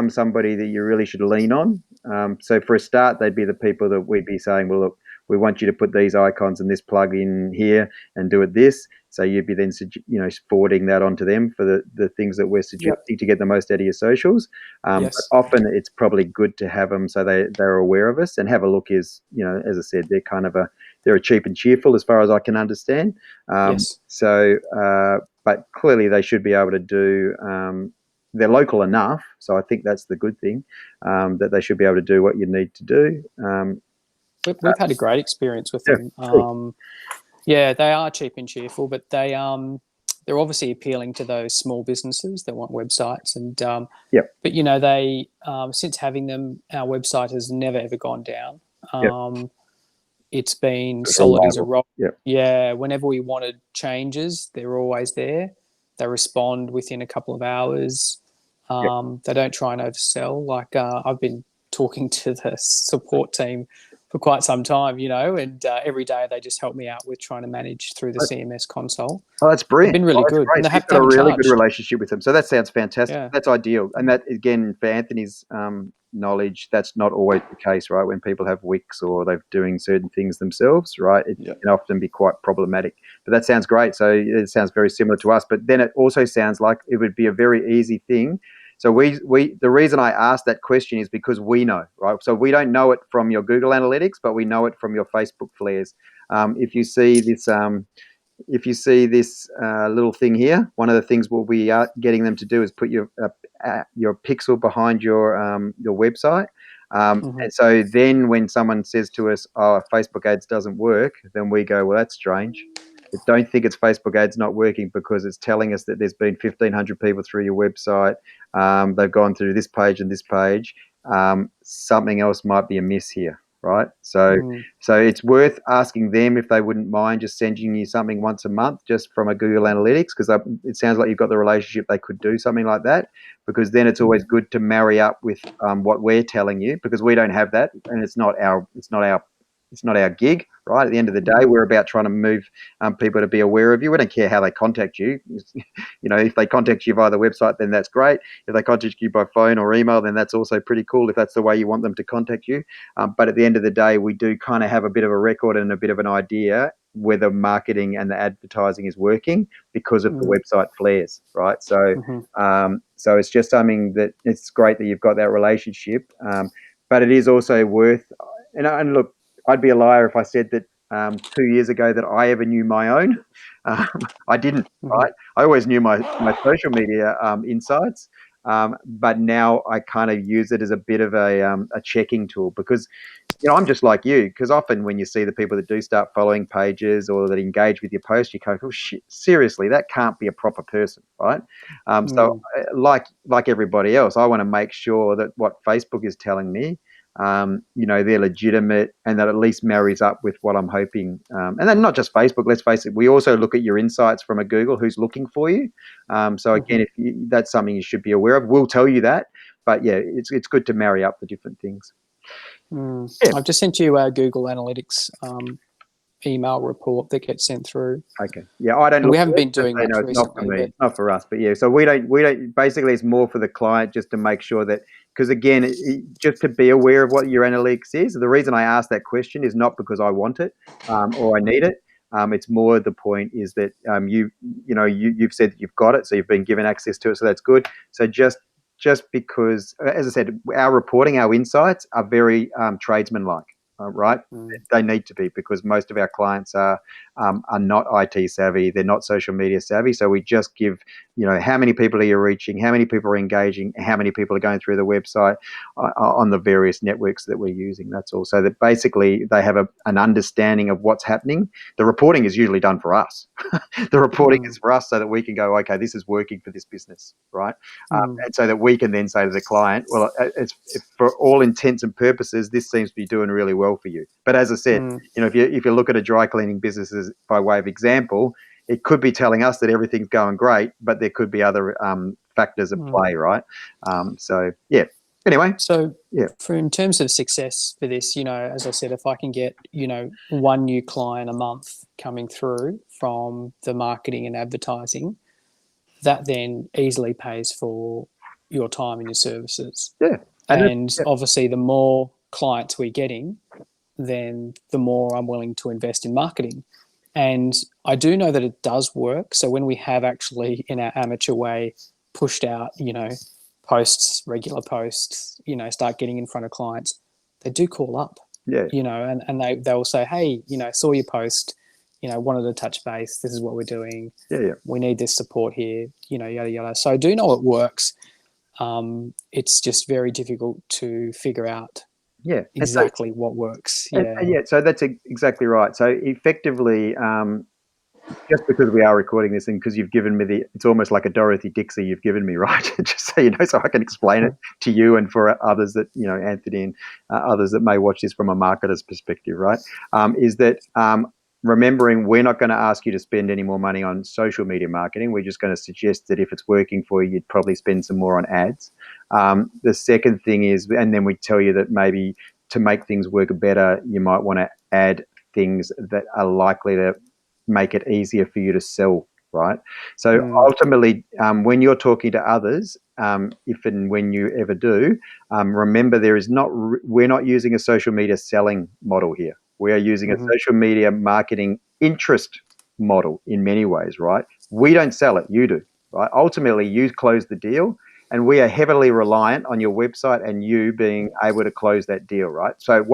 somebody that you really should lean on. So for a start, they'd be the people that we'd be saying, well, look, we want you to put these icons and this plug in here and do it this. So you'd be then, forwarding that onto them for the things that we're suggesting to get the most out of your socials. But often it's probably good to have them so they're aware of us. And Have a Look is, as I said, they're kind of they're a cheap and cheerful as far as I can understand. So, but clearly they should be able to do. They're local enough, so I think that's the good thing, that they should be able to do what you need to do. We've had a great experience with them. They are cheap and cheerful, but they're obviously appealing to those small businesses that want websites. And but they since having them, our website has never ever gone down. It's been solid as a rock. Whenever we wanted changes, they're always there. They respond within a couple of hours. They don't try and oversell. Like I've been talking to the support team for quite some time, and every day they just help me out with trying to manage through the CMS console. Oh, that's brilliant. They've been really That's good. great. And they So you've got a haven't really good charged. relationship with them. So that sounds fantastic. Yeah. That's ideal. And that, again, for Anthony's knowledge, that's not always the case, right? When people have Wix or they're doing certain things themselves, right? It can often be quite problematic. But that sounds great. So it sounds very similar to us. But then it also sounds like it would be a very easy thing. So the reason I asked that question is because we know, right? So we don't know it from your Google Analytics, but we know it from your Facebook flares. If you see this little thing here, one of the things we'll be getting them to do is put your pixel behind your website. And so then when someone says to us, "Oh, Facebook ads doesn't work," then we go, "Well, that's strange. But don't think it's Facebook ads not working because it's telling us that there's been 1,500 people through your website. They've gone through this page and this page. Something else might be amiss here." Right. So it's worth asking them if they wouldn't mind just sending you something once a month just from a Google Analytics, because it sounds like you've got the relationship. They could do something like that, because then it's always good to marry up with what we're telling you, because we don't have that, and it's not our gig, right? At the end of the day, we're about trying to move people to be aware of you. We don't care how they contact you. If they contact you via the website, then that's great. If they contact you by phone or email, then that's also pretty cool if that's the way you want them to contact you. But at the end of the day, we do kind of have a bit of a record and a bit of an idea whether marketing and the advertising is working because of the website flares, right? So, so it's just something that it's great that you've got that relationship, but it is also worth. And look, I'd be a liar if I said that 2 years ago that I ever knew my own. I didn't, right? I always knew my social media insights, but now I kind of use it as a bit of a checking tool, because I'm just like you, because often when you see the people that do start following pages or that engage with your post, you go, "Oh shit, seriously, that can't be a proper person," right? So like everybody else, I want to make sure that what Facebook is telling me, they're legitimate, and that at least marries up with what I'm hoping. And then not just Facebook, let's face it, we also look at your insights from a Google who's looking for you. So again, that's something you should be aware of. We'll tell you that, but yeah, it's good to marry up the different things. I've just sent you a Google Analytics email report that gets sent through. Okay. Yeah, I don't. We haven't been doing much recently. Not for me, but not for us. But yeah, so we don't. Basically, it's more for the client, just to make sure that, because again, just to be aware of what your analytics is. The reason I asked that question is not because I want it or I need it. It's more the point is that you've said that you've got it, so you've been given access to it, so that's good. So just because, as I said, our reporting, our insights are very tradesman-like, right? They need to be, because most of our clients are not IT savvy, they're not social media savvy. So we just give, how many people are you reaching, how many people are engaging, how many people are going through the website on the various networks that we're using. That's all. So that basically they have an understanding of what's happening. The reporting is usually done for us. The reporting is for us so that we can go, okay, this is working for this business, right? And so that we can then say to the client, well, for all intents and purposes, this seems to be doing really well for you. But as I said, if you look at a dry cleaning business by way of example, it could be telling us that everything's going great, but there could be other factors at play, right? So yeah. Anyway, so in terms of success for this, as I said, if I can get one new client a month coming through from the marketing and advertising, that then easily pays for your time and your services. Yeah. And obviously, the more clients we're getting, then the more I'm willing to invest in marketing. And I do know that it does work. So when we have actually, in our amateur way, pushed out, posts, regular posts, start getting in front of clients, they do call up. Yeah. And they will say, "Hey, saw your post, wanted to touch base. This is what we're doing. Yeah. We need this support here, yada, yada." So I do know it works. It's just very difficult to figure out exactly what works. So that's exactly right. So effectively, just because we are recording this and because you've given me it's almost like a Dorothy Dixie you've given me, right? Just so so I can explain it to you and for others that, Anthony and others that may watch this from a marketer's perspective, right? Is that remembering we're not going to ask you to spend any more money on social media marketing. We're just going to suggest that if it's working for you, you'd probably spend some more on ads. The second thing is, and then we tell you that maybe to make things work better, you might want to add things that are likely to make it easier for you to sell, right? So ultimately, when you're talking to others, if and when you ever do, remember we're not using a social media selling model here. We are using a social media marketing interest model in many ways, right? We don't sell it, you do, right? Ultimately, you close the deal, and we are heavily reliant on your website and you being able to close that deal, right? So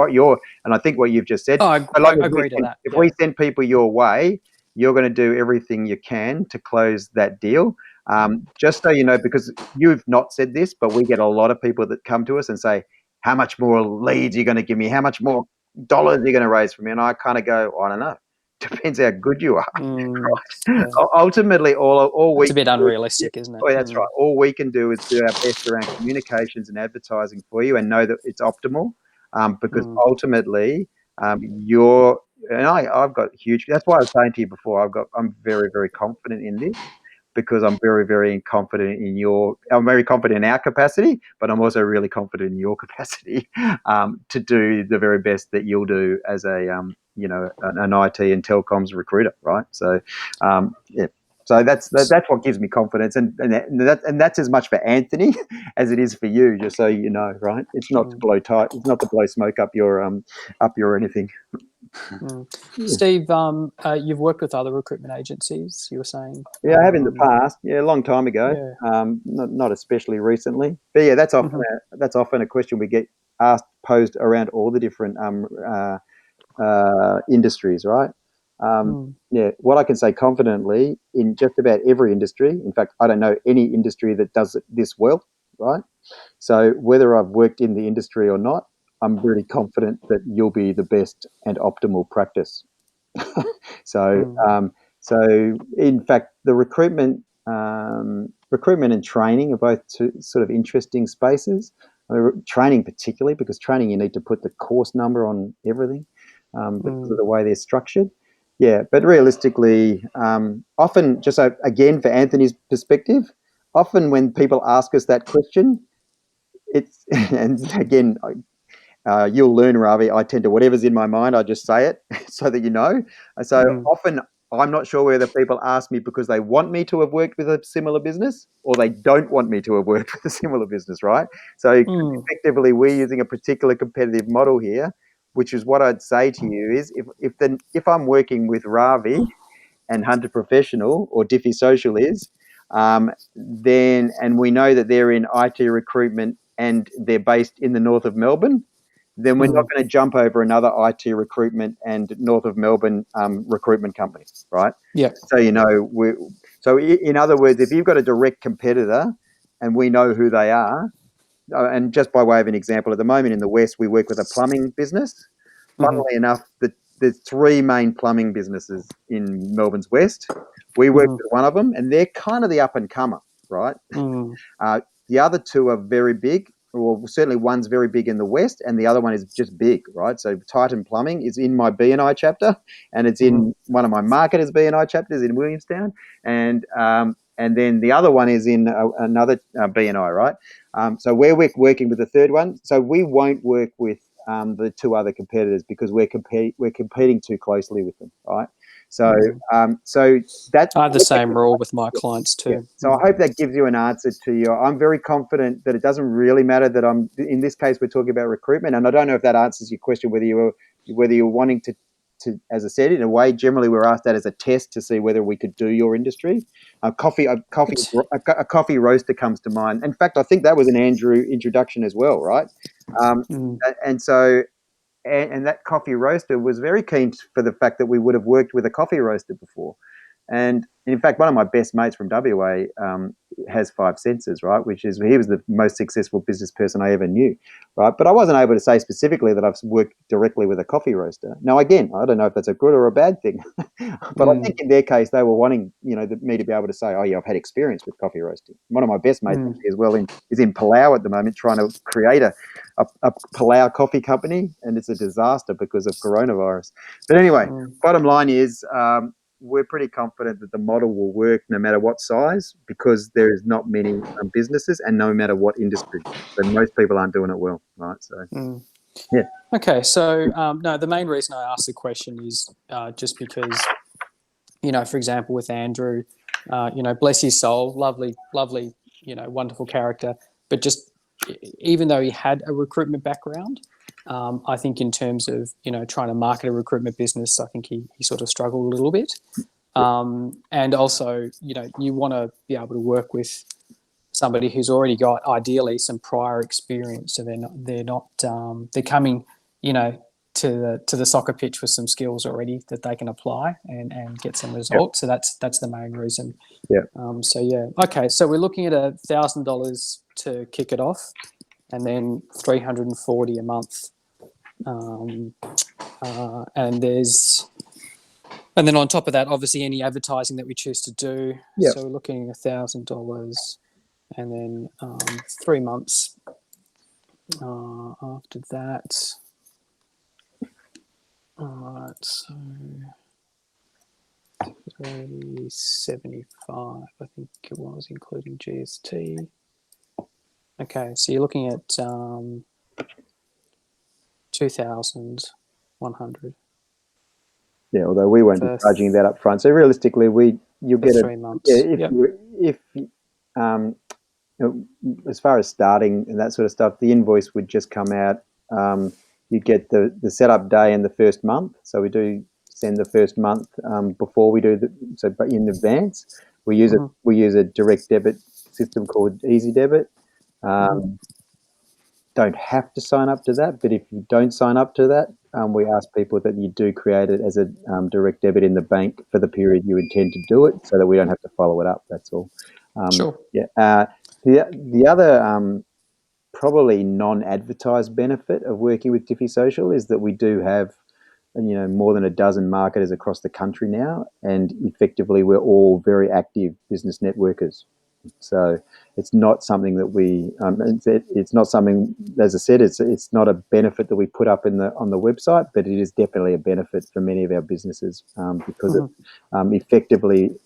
and I think what you've just said, Oh, I agree to that. if we send people your way, you're going to do everything you can to close that deal. Just so you know, because you've not said this, but we get a lot of people that come to us and say, how much more leads are you going to give me? How much more dollars are you going to raise for me? And I kind of go, I don't know. Depends how good you are. Right? Ultimately, all we it's a bit unrealistic, isn't it? Oh, that's right. All we can do is do our best around communications and advertising for you, and know that it's optimal. Because ultimately, I've got huge. That's why I was saying to you before. I'm very, very confident in this, because I'm very, very confident in I'm very confident in our capacity, but I'm also really confident in your capacity to do the very best that you'll do as an IT and telecoms recruiter, right? So, yeah. So that's what gives me confidence, and that's as much for Anthony as it is for you. Just so you know, right? It's not to blow it's not to blow smoke up your anything. Steve, you've worked with other recruitment agencies, you were saying? Yeah, I have in the past. Yeah, a long time ago. Yeah. Not especially recently. But yeah, that's often a question we get posed around all the different industries, right? Yeah, what I can say confidently, in just about every industry, in fact, I don't know any industry that does it this well, right? So whether I've worked in the industry or not, I'm really confident that you'll be the best and optimal practice. So in fact, the recruitment and training are both two sort of interesting spaces. Training particularly, because training you need to put the course number on everything because of the way they're structured. Yeah, but realistically, often, just so, again, for Anthony's perspective, often when people ask us that question, it's and again, you'll learn, Ravi. I tend to, whatever's in my mind, I just say it so that you know. So often I'm not sure whether people ask me because they want me to have worked with a similar business or they don't want me to have worked with a similar business, right? So effectively, we're using a particular competitive model here, which is what I'd say to you is if I'm working with Ravi and Hunter Professional, or Diffy Social is, then, and we know that they're in IT recruitment and they're based in the north of Melbourne, then we're not going to jump over another IT recruitment and north of Melbourne recruitment company, right? Yeah. So, in other words, if you've got a direct competitor and we know who they are, and just by way of an example, at the moment in the West, we work with a plumbing business. Funnily enough, there's three main plumbing businesses in Melbourne's West. We work with one of them, and they're kind of the up and comer, right? The other two are very big. Well, certainly one's very big in the West, and the other one is just big, right? So Titan Plumbing is in my B&I chapter, and it's in one of my marketers B&I chapters in Williamstown, and then the other one is in another B&I, right? So we're working with the third one. So we won't work with the two other competitors because we're competing too closely with them, right? So that I have the same rule with my clients too. Yeah. So I hope that gives you an answer to your. I'm very confident that it doesn't really matter that I'm. In this case, we're talking about recruitment, and I don't know if that answers your question. Whether you're wanting to, as I said, in a way, generally we're asked that as a test to see whether we could do your industry. A coffee roaster comes to mind. In fact, I think that was an Andrew introduction as well, right? And so. And that coffee roaster was very keen for the fact that we would have worked with a coffee roaster before. And in fact, one of my best mates from WA has 5 Senses, right? He was the most successful business person I ever knew, right? But I wasn't able to say specifically that I've worked directly with a coffee roaster. Now, again, I don't know if that's a good or a bad thing, but I think in their case, they were wanting, me to be able to say, oh yeah, I've had experience with coffee roasting. One of my best mates as well is in Palau at the moment, trying to create a Palau coffee company, and it's a disaster because of coronavirus. But anyway, bottom line is, we're pretty confident that the model will work no matter what size, because there is not many businesses and no matter what industry. So most people aren't doing it well, right? So Yeah. Okay, so no, the main reason I asked the question is just because, for example, with Andrew, bless his soul, lovely, lovely, wonderful character, but just even though he had a recruitment background, I think in terms of trying to market a recruitment business, I think he sort of struggled a little bit, and also you want to be able to work with somebody who's already got ideally some prior experience, so they're coming to the soccer pitch with some skills already that they can apply and get some results. Yep. So that's the main reason. Yeah. Okay, so we're looking at $1,000 to kick it off, and then $340 a month, and then on top of that, obviously any advertising that we choose to do. Yep. So we're looking at $1,000. And then 3 months after that. All right, so 375, I think it was, including GST. Okay, so you're looking at 2,100. Yeah, although we won't be charging that up front. So realistically, you'll get 3 months. Yeah, as far as starting and that sort of stuff, the invoice would just come out. You get the setup day and the first month. So we do send the first month before we do but in advance. We use a direct debit system called Easy Debit. Don't have to sign up to that, but if you don't sign up to that, we ask people that you do create it as a direct debit in the bank for the period you intend to do it, so that we don't have to follow it up. That's all. Sure. Yeah. The other probably non-advertised benefit of working with Dify Social is that we do have more than a dozen marketers across the country now, and effectively we're all very active business networkers. So it's not something that it's not something, as I said, it's not a benefit that we put up on the website, but it is definitely a benefit for many of our businesses because it effectively,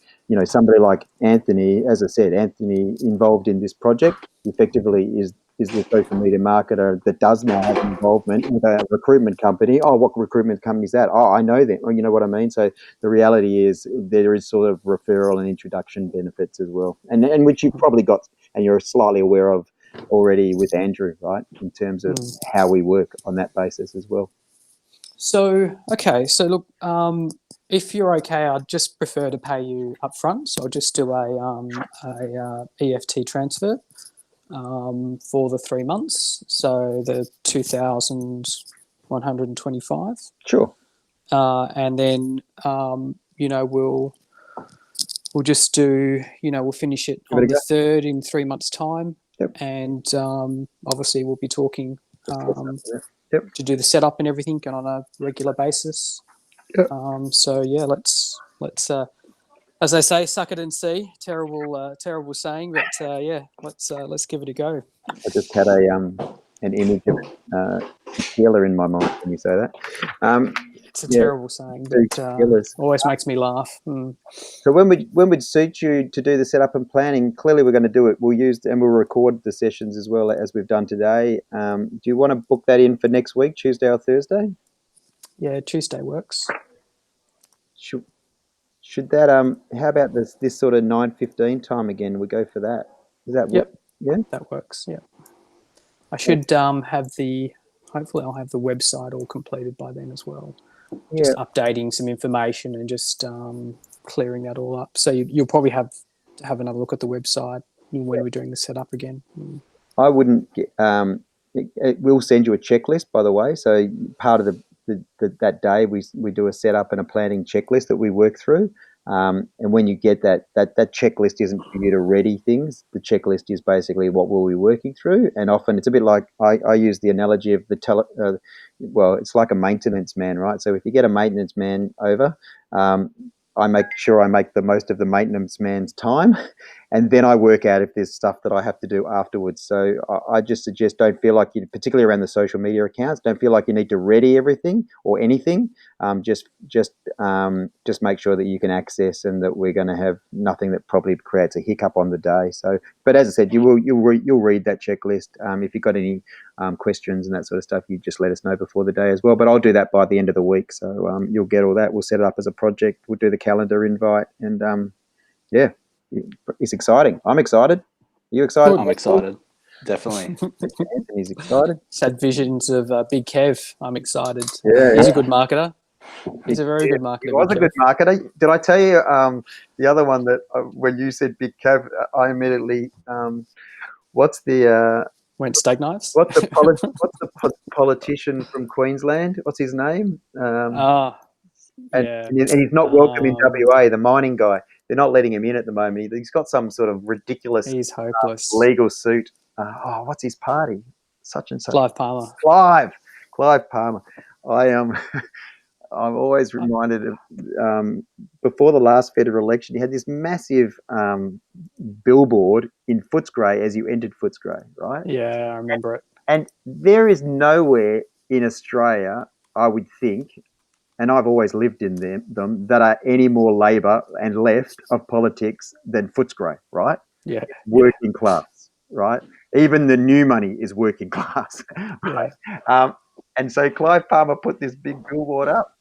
somebody like Anthony, as I said, Anthony involved in this project effectively is the social media marketer that does now have involvement with a recruitment company. Oh, what recruitment company is that? Oh, I know them. You know what I mean? So the reality is there is sort of referral and introduction benefits as well, and which you've probably got and you're slightly aware of already with Andrew, right, in terms of how we work on that basis as well. So, okay. So look, if you're okay, I'd just prefer to pay you up front. So I'll just do a EFT transfer for the 3 months. So the 2,125. Sure. And then, we'll just do, we'll finish it on the 3rd in 3 months' time. Yep. And obviously we'll be talking Yep. to do the setup and everything on a regular basis. Yep. Let's as they say, suck it and see. Terrible saying, but let's give it a go. I just had an image of Sheila in my mind when you say that. It's a terrible saying, but always makes me laugh. So when would suit you to do the setup and planning? Clearly, we're going to do it. We'll record the sessions as well as we've done today. Do you want to book that in for next week, Tuesday or Thursday? Yeah, Tuesday works. Should that how about this sort of 9:15 time again? We go for that. Does that work? Yep. Yeah, that works. Yeah, I should hopefully I'll have the website all completed by then as well. Just updating some information and just clearing that all up. So you'll probably have to have another look at the website when we're doing the setup again. I wouldn't. We'll send you a checklist, by the way. So part of that day we do a setup and a planning checklist that we work through. And when you get that checklist isn't for you to ready things. The checklist is basically what we'll be working through. And often it's a bit like I use the analogy of it's like a maintenance man, right? So if you get a maintenance man over, I make sure I make the most of the maintenance man's time, and then I work out if there's stuff that I have to do afterwards. So I just suggest don't feel like you, particularly around the social media accounts, don't feel like you need to ready everything or anything. Just make sure that you can access and that we're going to have nothing that probably creates a hiccup on the day. So, but as I said, you'll read that checklist. If you've got any questions and that sort of stuff, you just let us know before the day as well. But I'll do that by the end of the week, so you'll get all that. We'll set it up as a project. We'll do the calendar invite, and yeah, it's exciting. I'm excited. Are you excited? I'm excited. Definitely. Anthony's excited. Sad visions of Big Kev. I'm excited. Yeah, He's a good marketer. He's a very good marketer. He was a good marketer. Did I tell you the other one that when you said Big Kev, I immediately what's the went steak knives? What's the politician from Queensland? What's his name? And he's not welcome in WA, the mining guy. They're not letting him in at the moment. He's got some sort of ridiculous He's hopeless. Legal suit. What's his party? Such and such. Clive Palmer. Clive Palmer. I'm always reminded of before the last federal election, he had this massive billboard in Footscray as you entered Footscray, right? Yeah, I remember it. And there is nowhere in Australia, I would think, and I've always lived in them that are any more Labor and left of politics than Footscray, right? Yeah. Working class, right? Even the new money is working class, right? Yeah. And so Clive Palmer put this big billboard up,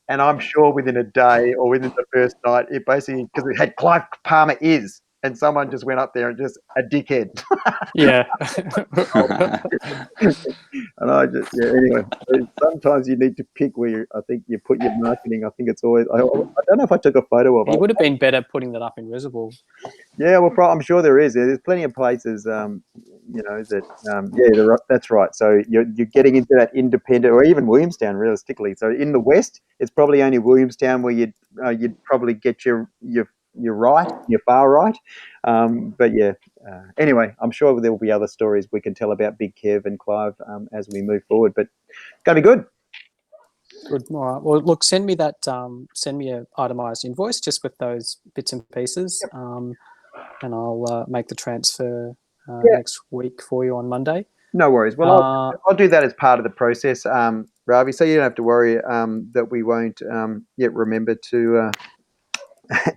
and I'm sure within a day or within the first night, it basically, because it had Clive Palmer is, and someone just went up there and just a dickhead. Yeah. And anyway, sometimes you need to pick where I think you put your marketing. I think it's always, I don't know if I took a photo of it. He would have been better putting that up in Risible. Yeah, well, I'm sure there is. There's plenty of places, that's right. So you're getting into that independent, or even Williamstown, realistically. So in the west, it's probably only Williamstown where you'd probably get your right, your far right. But yeah, anyway, I'm sure there will be other stories we can tell about Big Kev and Clive as we move forward. But it's going to be good. Good. All right. Well, look, send me an itemised invoice just with those bits and pieces, and I'll make the transfer next week for you on Monday. No worries. Well, I'll do that as part of the process, Ravi. So you don't have to worry that we won't yet remember to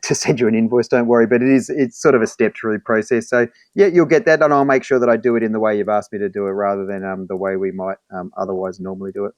send you an invoice. Don't worry. But it's sort of a step through the process. So yeah, you'll get that, and I'll make sure that I do it in the way you've asked me to do it, rather than the way we might otherwise normally do it.